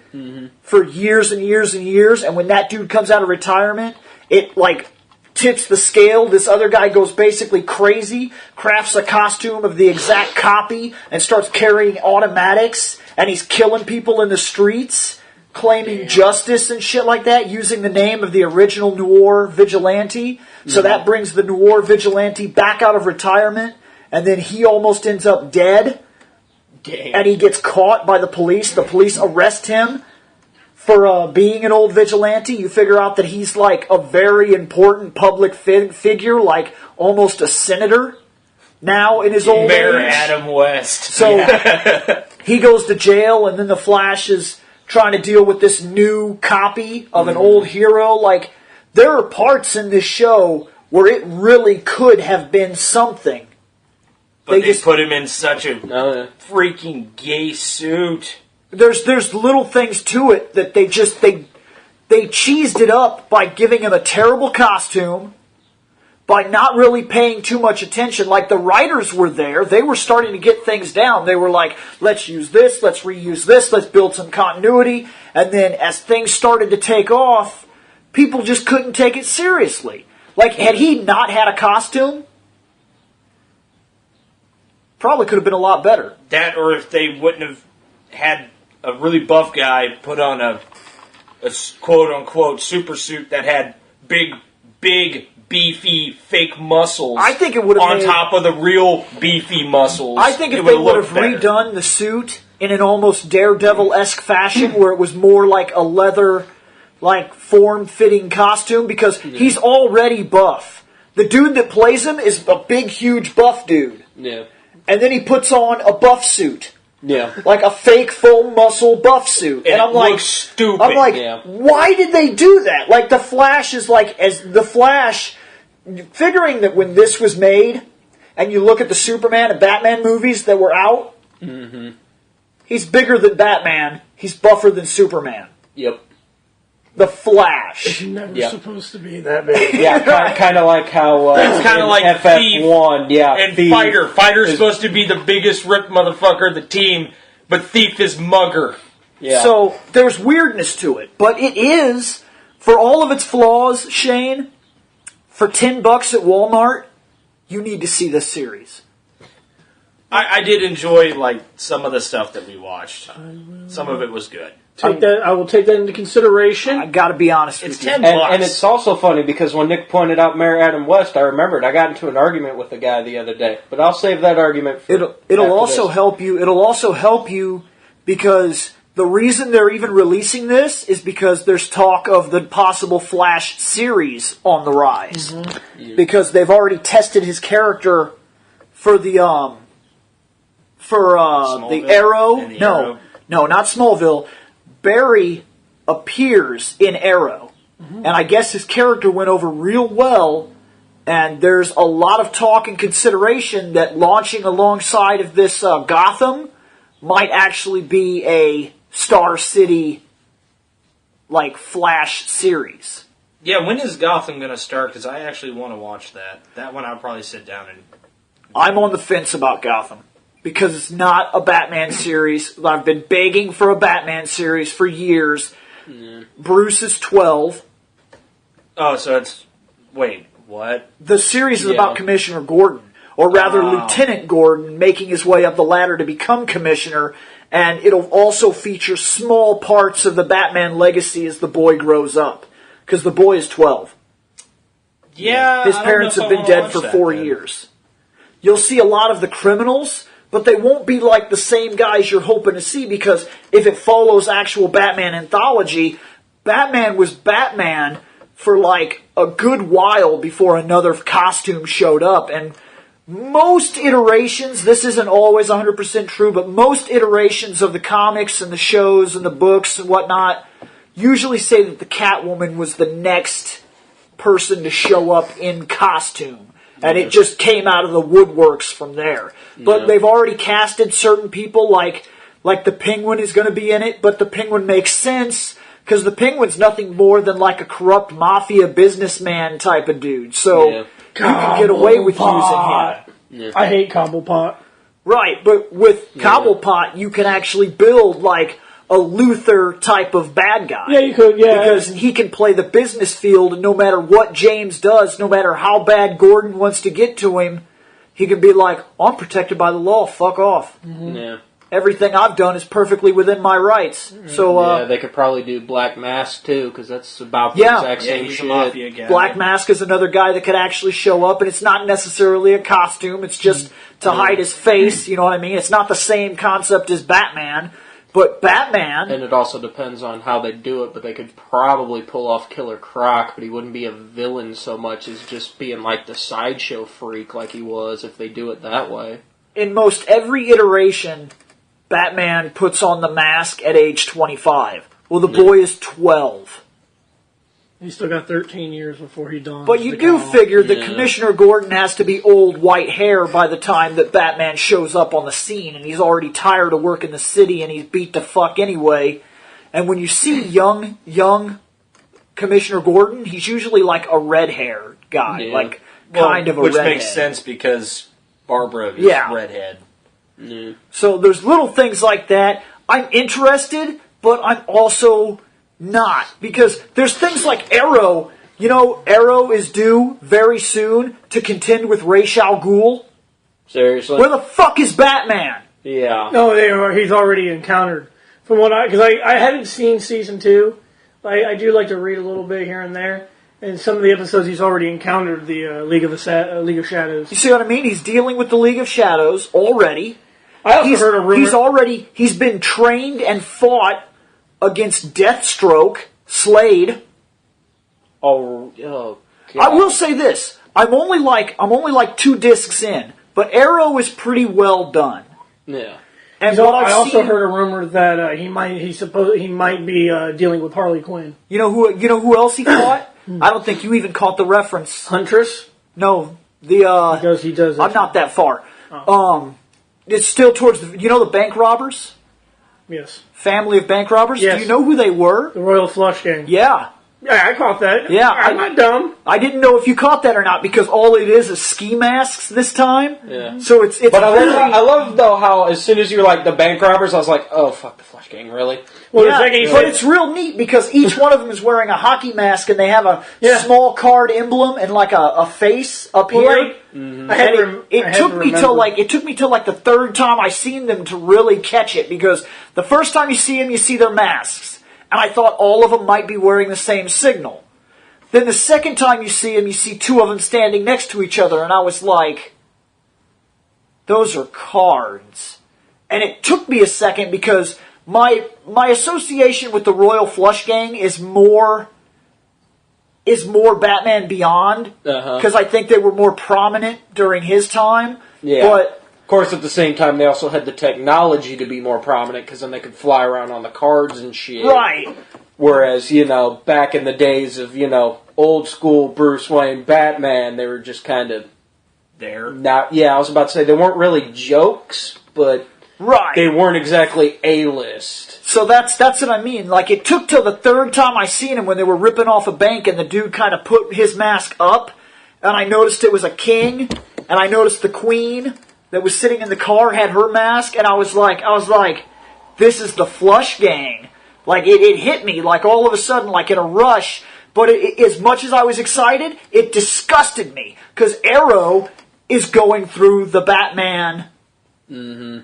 for years and years and years. And when that dude comes out of retirement, it, like, tips the scale. This other guy goes basically crazy, crafts a costume of the exact copy, and starts carrying automatics, and he's killing people in the streets, claiming justice and shit like that, using the name of the original noir vigilante. So that brings the noir vigilante back out of retirement, and then he almost ends up dead. Damn. And he gets caught by the police. The police arrest him for being an old vigilante. You figure out that he's, like, a very important public figure, like almost a senator now in his old Mayor age. Adam West. So he goes to jail, and then the Flash is trying to deal with this new copy of an old hero. Like, there are parts in this show where it really could have been something. But they just put him in such a freaking gay suit. There's little things to it that they cheesed it up by giving him a terrible costume, by not really paying too much attention. Like, the writers were there. They were starting to get things down. They were like, let's use this, let's reuse this, let's build some continuity. And then as things started to take off, people just couldn't take it seriously. Like, had he not had a costume, probably could have been a lot better. That, or if they wouldn't have had a really buff guy put on a quote-unquote super suit that had big, beefy, fake muscles. I think it would have on top of the real beefy muscles. I think if they would have redone the suit in an almost Daredevil-esque fashion, where it was more like a leather, like, form-fitting costume, because he's already buff. The dude that plays him is a big, huge buff dude. Yeah. And then he puts on a buff suit. Yeah. Like a fake full muscle buff suit. And I'm like, stupid. I'm like, why did they do that? Like, the Flash is like, as the Flash, figuring that when this was made, and you look at the Superman and Batman movies that were out, he's bigger than Batman, he's buffer than Superman. Yep. The Flash. It's never supposed to be that big. Yeah, kind of like how it's kind of like FF1, Thief and Thief Fighter. Fighter's supposed to be the biggest ripped motherfucker of the team, but Thief is Mugger. Yeah. So there's weirdness to it, but it is, for all of its flaws, Shane, for $10 at Walmart, you need to see this series. I did enjoy like some of the stuff that we watched. Some of it was good. I will take that into consideration. I got to be honest It's with you. $10. And it's also funny because when Nick pointed out Mayor Adam West, I remembered I got into an argument with the guy the other day. But I'll save that argument for It'll also help you. It'll also help you because the reason they're even releasing this is because there's talk of the possible Flash series on the rise. Because they've already tested his character for the Arrow. And the No, Arrow. no, not Smallville. Barry appears in Arrow, and I guess his character went over real well. And there's a lot of talk and consideration that launching alongside of this Gotham might actually be a Star City like Flash series. Yeah, when is Gotham going to start? Because I actually want to watch that. That one I'll probably sit down and... I'm on the fence about Gotham. Because it's not a Batman series. I've been begging for a Batman series for years. Bruce is 12. Oh, so it's... Wait, what? The series is about Commissioner Gordon. Or rather, Lieutenant Gordon making his way up the ladder to become Commissioner. And it'll also feature small parts of the Batman legacy as the boy grows up. Because the boy is 12. Yeah, His parents have been dead for 4 years. You'll see a lot of the criminals... But they won't be like the same guys you're hoping to see because if it follows actual Batman anthology, Batman was Batman for like a good while before another costume showed up. And most iterations, this isn't always 100% true, but most iterations of the comics and the shows and the books and whatnot usually say that the Catwoman was the next person to show up in costume. And it just came out of the woodworks from there. But they've already casted certain people, like the Penguin is going to be in it, but the Penguin makes sense, because the Penguin's nothing more than like a corrupt mafia businessman type of dude. So you can get away with using him. I hate Cobblepot. Right, but with Cobblepot, you can actually build like a Luther type of bad guy. Yeah, you could, yeah. Because he can play the business field, and no matter what James does, no matter how bad Gordon wants to get to him, he can be like, I'm protected by the law, fuck off. Yeah. Everything I've done is perfectly within my rights. So, they could probably do Black Mask, too, because that's about the exact same he's shit. a mafia guy. Black Mask is another guy that could actually show up, and it's not necessarily a costume, it's just to hide his face, you know what I mean? It's not the same concept as Batman. But Batman... And it also depends on how they do it, but they could probably pull off Killer Croc, but he wouldn't be a villain so much as just being like the sideshow freak like he was if they do it that way. In most every iteration, Batman puts on the mask at age 25. Well, the boy is 12. He's still got 13 years before he dons. But you do figure that Commissioner Gordon has to be old white hair by the time that Batman shows up on the scene, and he's already tired of working the city, and he's beat to fuck anyway. And when you see young Commissioner Gordon, he's usually like a red-haired guy, kind of a which redhead. makes sense because Barbara is redhead. Yeah. So there's little things like that. I'm interested, but I'm also not. Because there's things like Arrow. You know, Arrow is due very soon to contend with Ra's al Ghul. Seriously? Where the fuck is Batman? Yeah. No, he's already encountered. From what because I hadn't seen season 2. I do like to read a little bit here and there. And some of the episodes he's already encountered the League of Shadows. You see what I mean? He's dealing with the League of Shadows already. I also heard a rumor. He's been trained and fought against Deathstroke, Slade. Oh, God. I will say this. I'm only like 2 discs in, but Arrow is pretty well done. Yeah. And So what I've I also seen, heard a rumor that he might be dealing with Harley Quinn. you know who else he caught? I don't think you even caught the reference. Huntress? No, He does. I'm not that far. It's still towards the bank robbers, Yes. family of bank robbers. Yes. Do you know who they were? The Royal Flush Gang. Yeah. Yeah, I caught that. Yeah, I'm not dumb. I didn't know if you caught that or not because all it is ski masks this time. Yeah. So it's But really, I love though how as soon as you're like the bank robbers, I was like, oh fuck the Flush Gang, really? Well, yeah, the second he but said, it's real neat because each one of them is wearing a hockey mask and they have a Yeah. small card emblem and like a face up well, here. like, I had to It took me till like the third time I seen them to really catch it because the first time you see them, you see their masks, and I thought all of them might be wearing the same signal. Then the second time you see them, you see 2 of them standing next to each other, and I was like, those are cards. And it took me a second because my association with the Royal Flush Gang is more Batman Beyond because I think they were more prominent during his time. Yeah. But Of course, at the same time, they also had the technology to be more prominent because then they could fly around on the cards and shit. right. Whereas, back in the days of, old school Bruce Wayne Batman, they were just kind of There. not. Yeah, I was about to say they weren't really jokes, but Right. they weren't exactly A-list. So that's what I mean. Like, it took till the third time I seen him when they were ripping off a bank and the dude kind of put his mask up, and I noticed it was a king, and I noticed the queen that was sitting in the car had her mask, and I was like, this is the Flush Gang. Like, it hit me, like, all of a sudden, like, in a rush, but as much as I was excited, it disgusted me, because Arrow is going through the Batman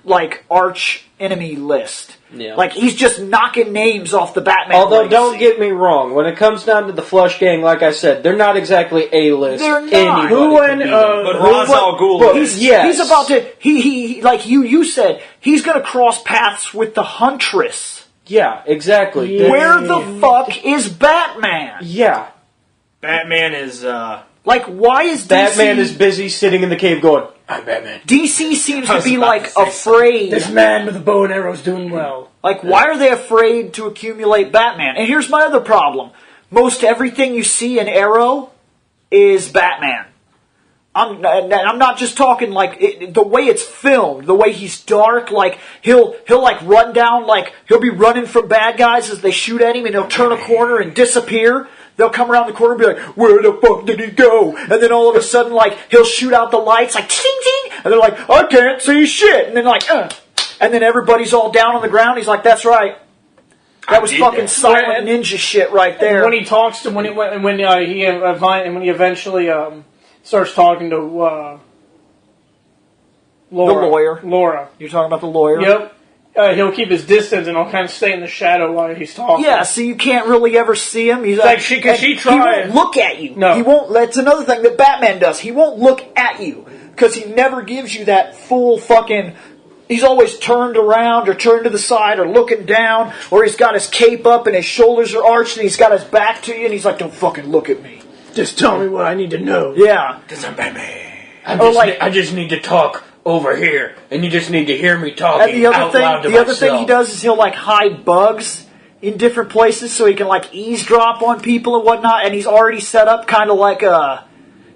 like arch enemy list. Yeah. Like he's just knocking names off the Batman. Although, legacy. don't get me wrong, when it comes down to the Flush Gang, like I said, they're not exactly A-list. They're not. Anybody Who can and, be them. But Ra's al Ghul Well, is. he's about to he like you said he's going to cross paths with the Huntress. Yeah, exactly. Yeah. Where the fuck is Batman? Yeah. Batman is. Like, why is Batman DC, is busy sitting in the cave going, I'm Batman. DC seems I to was be about like to say afraid. this man with a bow and arrow is doing well. Like, why are they afraid to accumulate Batman? And here's my other problem: most everything you see in Arrow is Batman. I'm not just talking like the way it's filmed, the way he's dark. Like he'll like run down, like he'll be running from bad guys as they shoot at him, and he'll turn a corner and disappear. They'll come around the corner and be like, "Where the fuck did he go?" And then all of a sudden, like he'll shoot out the lights, like ting ting, and they're like, "I can't see shit." And then like, and then everybody's all down on the ground. He's like, "That's right. That was fucking silent ninja shit right there." When he talks to when he eventually starts talking to Laura. lawyer. Laura. You're talking about the lawyer? Yep. He'll keep his distance and he'll kind of stay in the shadow while he's talking. Yeah, so you can't really ever see him. He's like she and tried. He won't look at you. No. He won't. That's another thing that Batman does. He won't look at you because he never gives you that full fucking. He's always turned around or turned to the side or looking down, or he's got his cape up and his shoulders are arched and he's got his back to you and he's like, "Don't fucking look at me." Just tell me what I need to know. Yeah. Because I'm Batman. I just need to talk over here, and you just need to hear me talking And the other out thing, loud to the other myself. thing he does is he'll like hide bugs in different places so he can like eavesdrop on people and whatnot. And he's already set up kind of like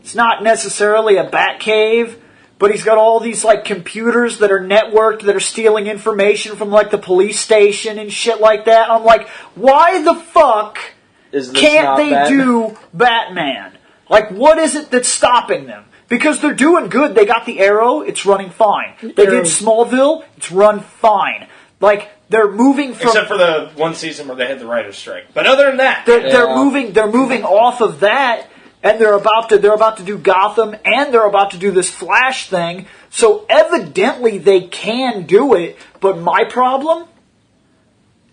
it's not necessarily a bat cave, but he's got all these like computers that are networked that are stealing information from like the police station and shit like that. I'm like, why the fuck Is this can't not they Batman? do Batman? Like, what is it that's stopping them? Because they're doing good. They got the Arrow, it's running fine. They did Smallville, it's run fine. Like, they're moving from... Except for the one season where they had the writer's strike. But other than that... They're moving off of that, and they're about to do Gotham, and they're about to do this Flash thing. So evidently they can do it, but my problem,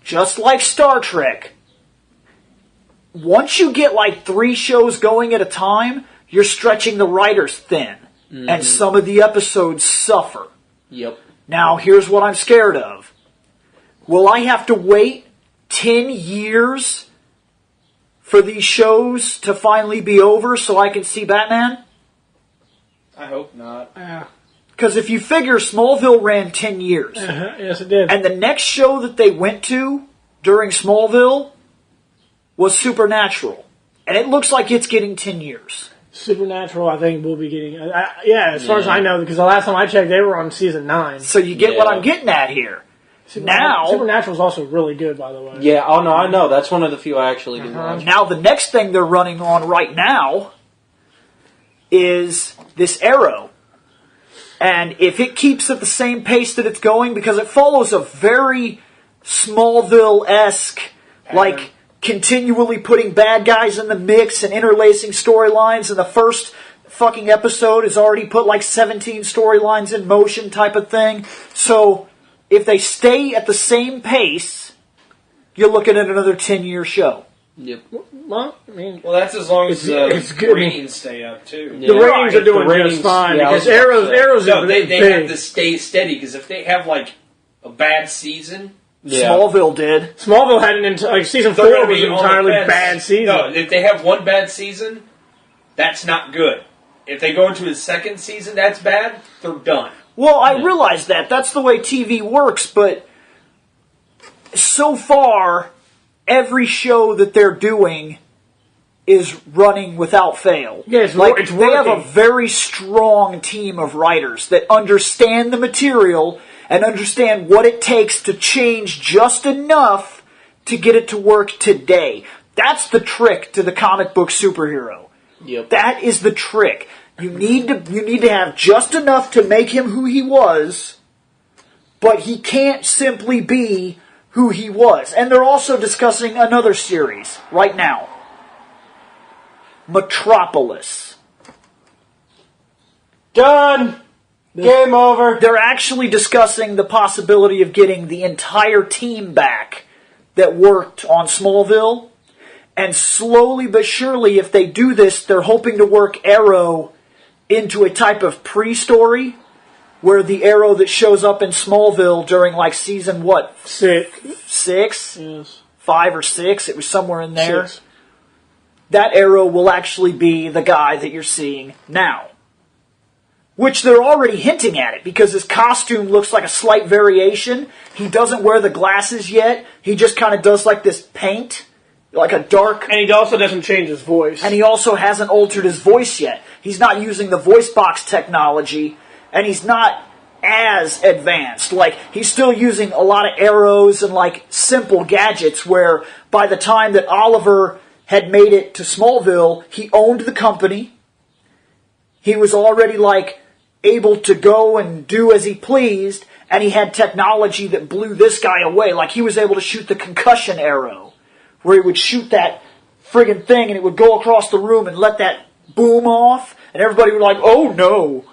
just like Star Trek, once you get like 3 shows going at a time, you're stretching the writers thin, and some of the episodes suffer. Yep. Now, here's what I'm scared of. Will I have to wait 10 years for these shows to finally be over so I can see Batman? I hope not. Because if you figure Smallville ran 10 years. Yes, it did. And the next show that they went to during Smallville was Supernatural. And it looks like it's getting 10 years. Supernatural, I think, will be getting... as far as I know, because the last time I checked, they were on season 9. So you get what I'm getting at here. Supernatural is also really good, by the way. Yeah, oh no, I know. That's one of the few I actually do watch. Now, the next thing they're running on right now is this Arrow. And if it keeps at the same pace that it's going, because it follows a very Smallville-esque, like, continually putting bad guys in the mix and interlacing storylines, and the first fucking episode has already put like 17 storylines in motion type of thing. So, if they stay at the same pace, you're looking at another 10-year show. Yep. Well, I mean... Well, that's as long as it's the good. ratings stay up, too. The ratings are doing just fine, because Arrow's No, they big. have to stay steady, because if they have, like, a bad season... Yeah. Smallville did. Smallville had like season 4 was an entirely bad season. No, if they have one bad season, that's not good. If they go into a second season that's bad, they're done. Well, I realize that. That's the way TV works, but so far, every show that they're doing is running without fail. Yeah, it's like, it's they have a working. very strong team of writers that understand the material and understand what it takes to change just enough to get it to work today. That's the trick to the comic book superhero. Yep. That is the trick. You need to have just enough to make him who he was, but he can't simply be who he was. And they're also discussing another series right now. Metropolis. Done! Game over! They're actually discussing the possibility of getting the entire team back that worked on Smallville. And slowly but surely, if they do this, they're hoping to work Arrow into a type of pre-story where the Arrow that shows up in Smallville during like season, what? 6? Yes. 5 or 6? It was somewhere in there. 6. That Arrow will actually be the guy that you're seeing now. Which they're already hinting at it, because his costume looks like a slight variation. He doesn't wear the glasses yet. He just kind of does like this paint, like a dark... And he also doesn't change his voice. And he also hasn't altered his voice yet. He's not using the voice box technology, and he's not as advanced. Like, he's still using a lot of arrows and like simple gadgets, where by the time that Oliver had made it to Smallville, he owned the company. He was already like able to go and do as he pleased, and he had technology that blew this guy away. Like, he was able to shoot the concussion arrow, where he would shoot that friggin' thing and it would go across the room and let that boom off, and everybody would like, oh no.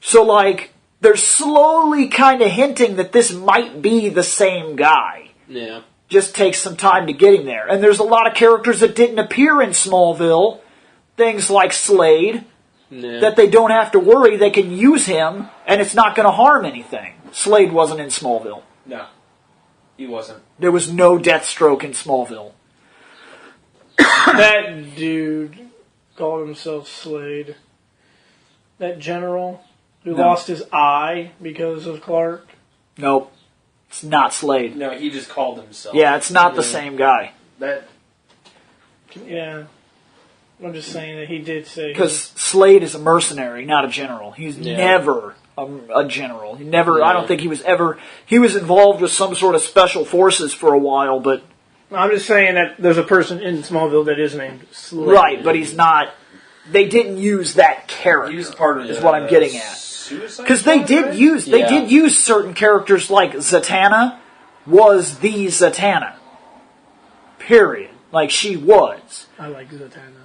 So like, they're slowly kind of hinting that this might be the same guy. Yeah. Just takes some time to get him there. And there's a lot of characters that didn't appear in Smallville, things like Slade, that they don't have to worry, they can use him, and it's not going to harm anything. Slade wasn't in Smallville. No, he wasn't. There was no Deathstroke in Smallville. That dude called himself Slade. That general who lost his eye because of Clark. Nope. It's not Slade. No, he just called himself. Yeah, it's not the same guy. Yeah. I'm just saying that he did say... Because Slade is a mercenary, not a general. He's never a general. He never... I don't think he was ever... He was involved with some sort of special forces for a while, but... I'm just saying that there's a person in Smallville that is named Slade. Right, but he's not... They didn't use that character, He was part of is what I'm getting at. Because they Squad, did right? use... They did use certain characters, like Zatanna was the Zatanna. Period. Like, she was. I like Zatanna.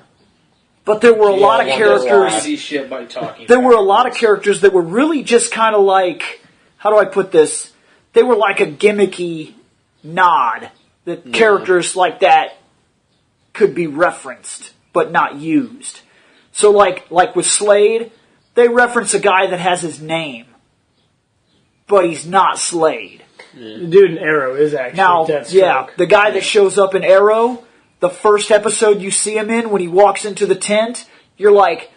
But there were a lot of characters... Crazy shit by talking. There were a lot of characters that were really just kind of like... How do I put this? They were like a gimmicky nod. That characters like that could be referenced, but not used. So like with Slade, they reference a guy that has his name. But he's not Slade. The dude in Arrow is actually Deathstroke. The guy that shows up in Arrow... The first episode you see him in, when he walks into the tent, you're like,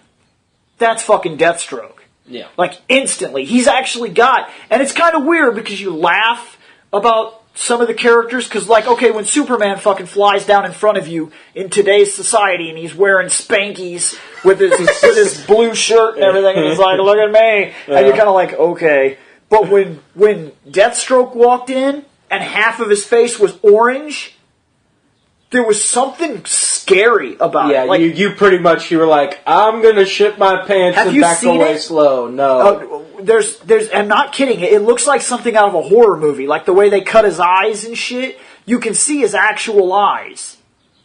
that's fucking Deathstroke. Yeah. Like, instantly. He's actually got... And it's kind of weird because you laugh about some of the characters, because, like, okay, when Superman fucking flies down in front of you in today's society and he's wearing Spankies with his blue shirt and everything, and he's like, look at me, and you're kind of like, okay. But when Deathstroke walked in and half of his face was orange, there was something scary about it. Yeah, Like, you pretty much, you were like, I'm going to shit my pants and back away slow. No. I'm not kidding. It looks like something out of a horror movie. Like the way they cut his eyes and shit. You can see his actual eyes.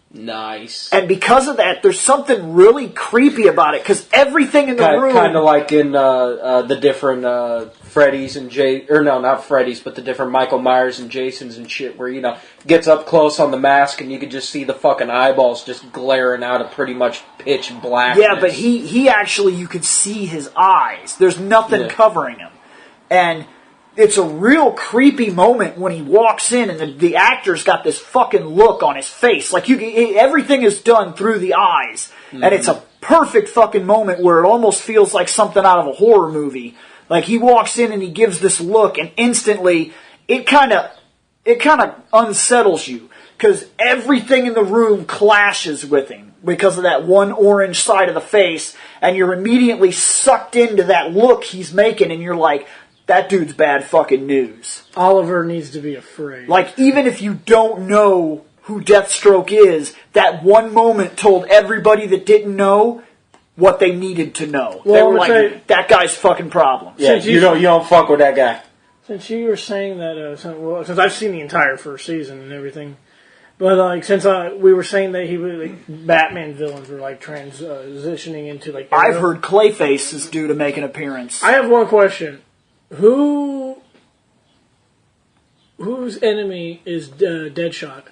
Nice. And because of that, there's something really creepy about it. Because everything in the room... Kind of like in the different Freddy's and or no, not Freddy's, but the different Michael Myers and Jasons and shit, where, gets up close on the mask and you can just see the fucking eyeballs just glaring out of pretty much pitch blackness. Yeah, but he actually, you could see his eyes. There's nothing covering him. And it's a real creepy moment when he walks in and the actor's got this fucking look on his face. Like, everything is done through the eyes. Mm-hmm. And it's a perfect fucking moment where it almost feels like something out of a horror movie. Like, he walks in and he gives this look, and instantly, it kind of unsettles you. Because everything in the room clashes with him because of that one orange side of the face, and you're immediately sucked into that look he's making, and you're like, that dude's bad fucking news. Oliver needs to be afraid. Like, even if you don't know who Deathstroke is, that one moment told everybody that didn't know what they needed to know. Well, they were like, that guy's fucking problem. Yeah, you don't fuck with that guy. Since you were saying that, since I've seen the entire first season and everything, but since we were saying that Batman villains were transitioning into I've heard Clayface is due to make an appearance. I have one question: whose enemy is Deadshot?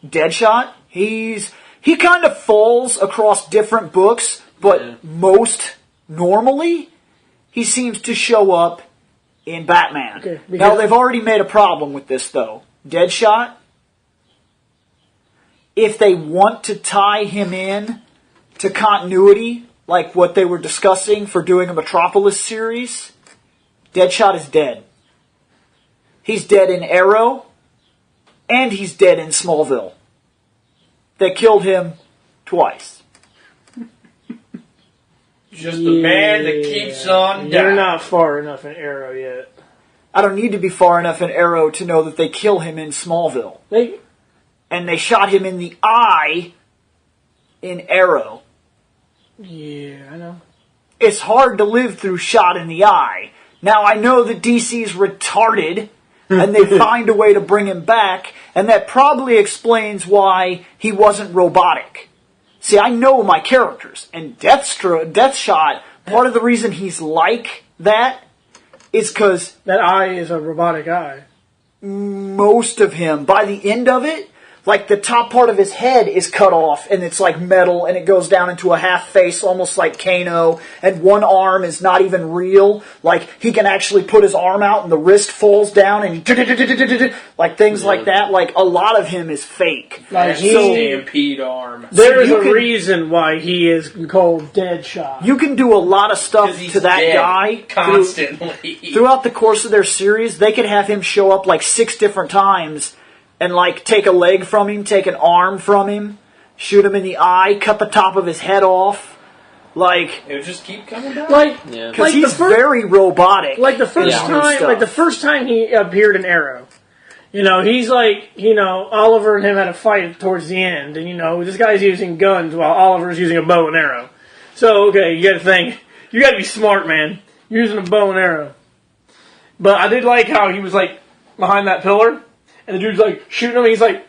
Deadshot? He kind of falls across different books, but most normally he seems to show up in Batman. Okay, now, they've already made a problem with this, though. Deadshot, if they want to tie him in to continuity, like what they were discussing for doing a Metropolis series, Deadshot is dead. He's dead in Arrow, and he's dead in Smallville. They killed him twice. Just the man that keeps on dying. You're not far enough in Arrow yet. I don't need to be far enough in Arrow to know that they kill him in Smallville. And they shot him in the eye in Arrow. Yeah, I know. It's hard to live through shot in the eye. Now, I know that DC's retarded, and they find a way to bring him back, and that probably explains why he wasn't robotic. See, I know my characters, and Deathshot, part of the reason he's like that is because... That eye is a robotic eye. Most of him, by the end of it, like the top part of his head is cut off and it's like metal and it goes down into a half face almost like Kano, and one arm is not even real. Like he can actually put his arm out and the wrist falls down and like things like that. Like a lot of him is fake. Like stampede arm. There is a reason why he is called Deadshot. You can do a lot of stuff to that guy constantly. Throughout the course of their series. They could have him show up like 6 different times and like take a leg from him, take an arm from him, shoot him in the eye, cut the top of his head off. Like it would just keep coming back. Because he's very robotic. Like the first time he appeared in Arrow. He's like, Oliver and him had a fight towards the end, and this guy's using guns while Oliver's using a bow and arrow. So okay, you got to think, you got to be smart, man. You're using a bow and arrow. But I did like how he was like behind that pillar. And the dude's like shooting him, and he's like,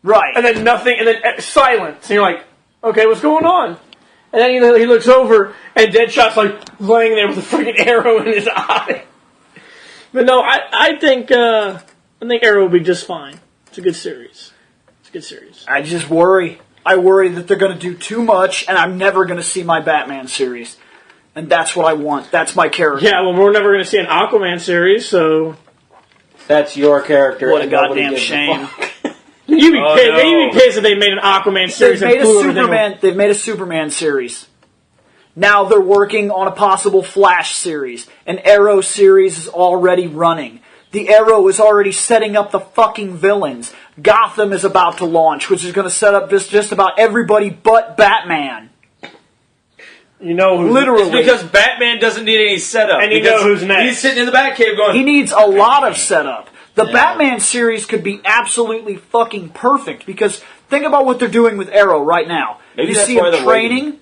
right. And then nothing, and then silence. And you're like, okay, what's going on? And then he looks over, and Deadshot's like laying there with a freaking arrow in his eye. But no, I think Arrow will be just fine. It's a good series. I just worry. I worry that they're going to do too much, and I'm never going to see my Batman series. And that's what I want. That's my character. Yeah, well, we're never going to see an Aquaman series, so... That's your character. What a goddamn shame. You'd be pissed if they made an Aquaman series. They've made a Superman series. Now they're working on a possible Flash series. An Arrow series is already running. The Arrow is already setting up the fucking villains. Gotham is about to launch, which is going to set up just about everybody but Batman. You know who's literally. It's because Batman doesn't need any setup. And you know who's next. He's sitting in the Batcave going... He needs a lot of setup. The Batman series could be absolutely fucking perfect, because think about what they're doing with Arrow right now. Maybe you that's see why him they're training.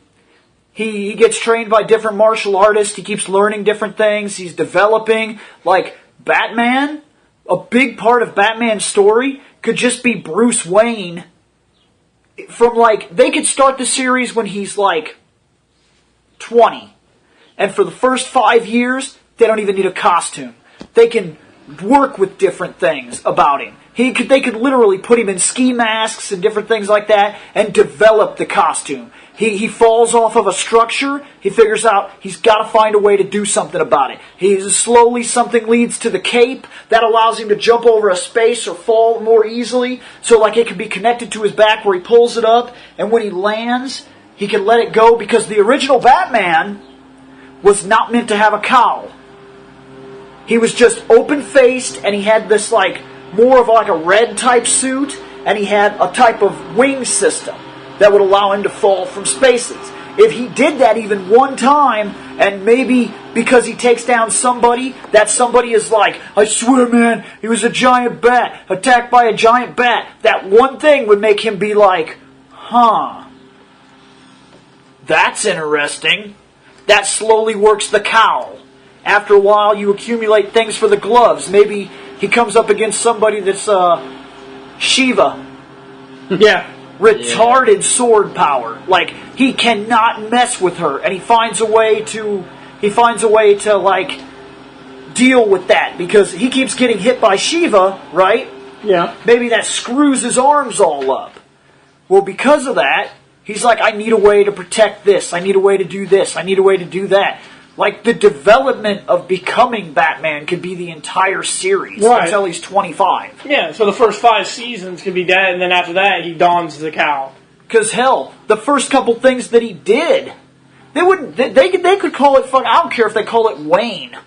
He gets trained by different martial artists. He keeps learning different things. He's developing. Like, Batman, a big part of Batman's story could just be Bruce Wayne. From, like, they could start the series when he's, like, 20. And for the first 5 years, they don't even need a costume. They can work with different things about him. They could literally put him in ski masks and different things like that and develop the costume. He falls off of a structure. He figures out he's got to find a way to do something about it. Slowly something leads to the cape that allows him to jump over a space or fall more easily. So like it can be connected to his back where he pulls it up, and when he lands, he can let it go, because the original Batman was not meant to have a cowl. He was just open-faced, and he had this like more of like a red type suit, and he had a type of wing system that would allow him to fall from spaces. If he did that even one time, and maybe because he takes down somebody, that somebody is like, I swear man, he was a giant bat, attacked by a giant bat, that one thing would make him be like, huh, that's interesting. That slowly works the cowl. After a while, you accumulate things for the gloves. Maybe he comes up against somebody that's Shiva. Yeah. Retarded sword power. Like, he cannot mess with her, and he finds a way to like deal with that, because he keeps getting hit by Shiva, right? Yeah. Maybe that screws his arms all up. Well, because of that, he's like, I need a way to protect this. I need a way to do this. I need a way to do that. Like, the development of becoming Batman could be the entire series until he's 25. Yeah, so the first 5 seasons could be that, and then after that, he dons the cowl. Because, hell, the first couple things that he did, they could call it, I don't care if they call it Wayne.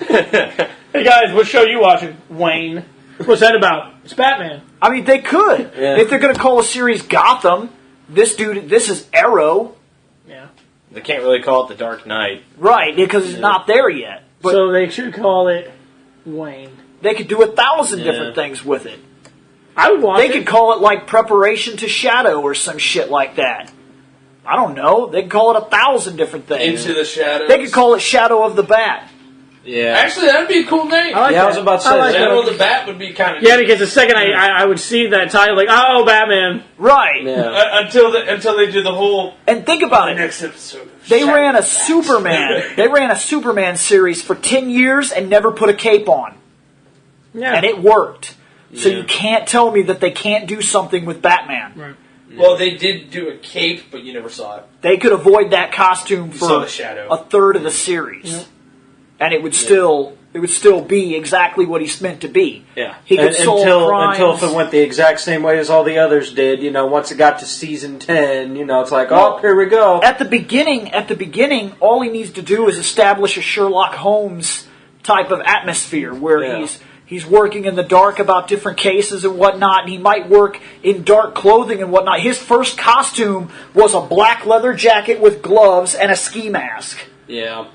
Hey guys, what show you watching? Wayne. What's that about? It's Batman. I mean, they could. Yeah. If they're going to call a series Gotham, this is Arrow. Yeah. They can't really call it the Dark Knight. Right, because it's not there yet. But so they should call it Wayne. They could do 1,000 different things with it. I would watch it. They could call it like Preparation to Shadow or some shit like that. I don't know. They could call it 1,000 different things. Into the Shadows. They could call it Shadow of the Bat. Yeah. Actually, that'd be a cool name. I was about to say Shadow of the Bat would be kind of Yeah, because the second I would see that title, like, oh, Batman. Right. Yeah. Until they do the whole... And think about it. Next episode. They ran a Superman. They ran a Superman series for 10 years and never put a cape on. Yeah. And it worked. So you can't tell me that they can't do something with Batman. Right. Well, they did do a cape, but you never saw it. They could avoid that costume for shadow. a third of the series. Yeah. And it would still be exactly what he's meant to be. Yeah. He could solve crimes. Until if it went the exact same way as all the others did, once it got to season 10, it's like, here we go. At the beginning, all he needs to do is establish a Sherlock Holmes type of atmosphere where he's working in the dark about different cases and whatnot, and he might work in dark clothing and whatnot. His first costume was a black leather jacket with gloves and a ski mask. Yeah.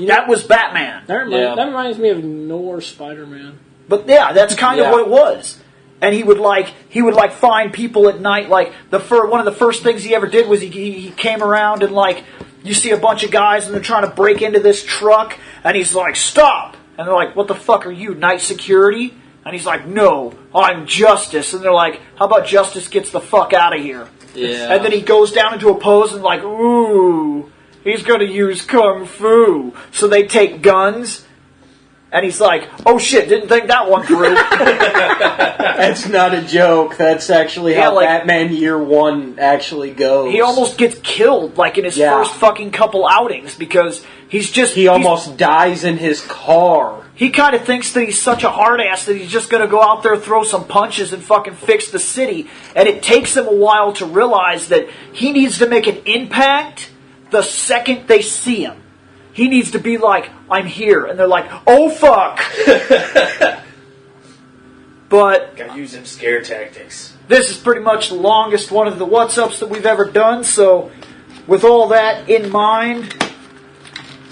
That was Batman. That reminds me of Noir Spider-Man. But yeah, that's kind of what it was. And he would find people at night. Like one of the first things he ever did was he came around and you see a bunch of guys and they're trying to break into this truck, and he's like, stop! And they're like, what the fuck are you, night security? And he's like, no, I'm Justice. And they're like, how about Justice gets the fuck out of here? Yeah. And then he goes down into a pose and ooh, he's going to use Kung Fu. So they take guns, and he's like, oh shit, didn't think that one through. That's not a joke. That's actually how Batman Year 1 actually goes. He almost gets killed, in his first fucking couple outings, because he almost dies in his car. he kind of thinks that he's such a hard ass that he's just going to go out there, throw some punches, and fucking fix the city. And it takes him a while to realize that he needs to make an impact the second they see him. He needs to be like, I'm here. And they're like, oh fuck. But gotta use them scare tactics. this is pretty much the longest one of the What's Ups that we've ever done. So with all that in mind,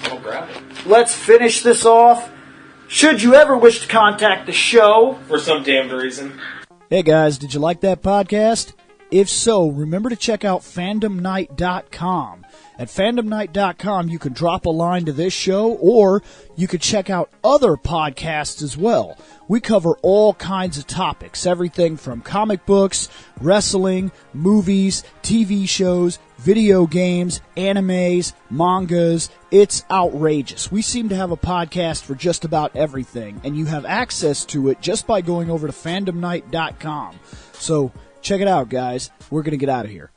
I'll grab it. let's finish this off. Should you ever wish to contact the show, For some damned reason. Hey guys, did you like that podcast? If so, remember to check out fandomnight.com. At fandomnight.com, you can drop a line to this show, or you could check out other podcasts as well. We cover all kinds of topics, everything from comic books, wrestling, movies, TV shows, video games, animes, mangas. It's outrageous. We seem to have a podcast for just about everything, and you have access to it just by going over to fandomnight.com. So check it out, guys. We're going to get out of here.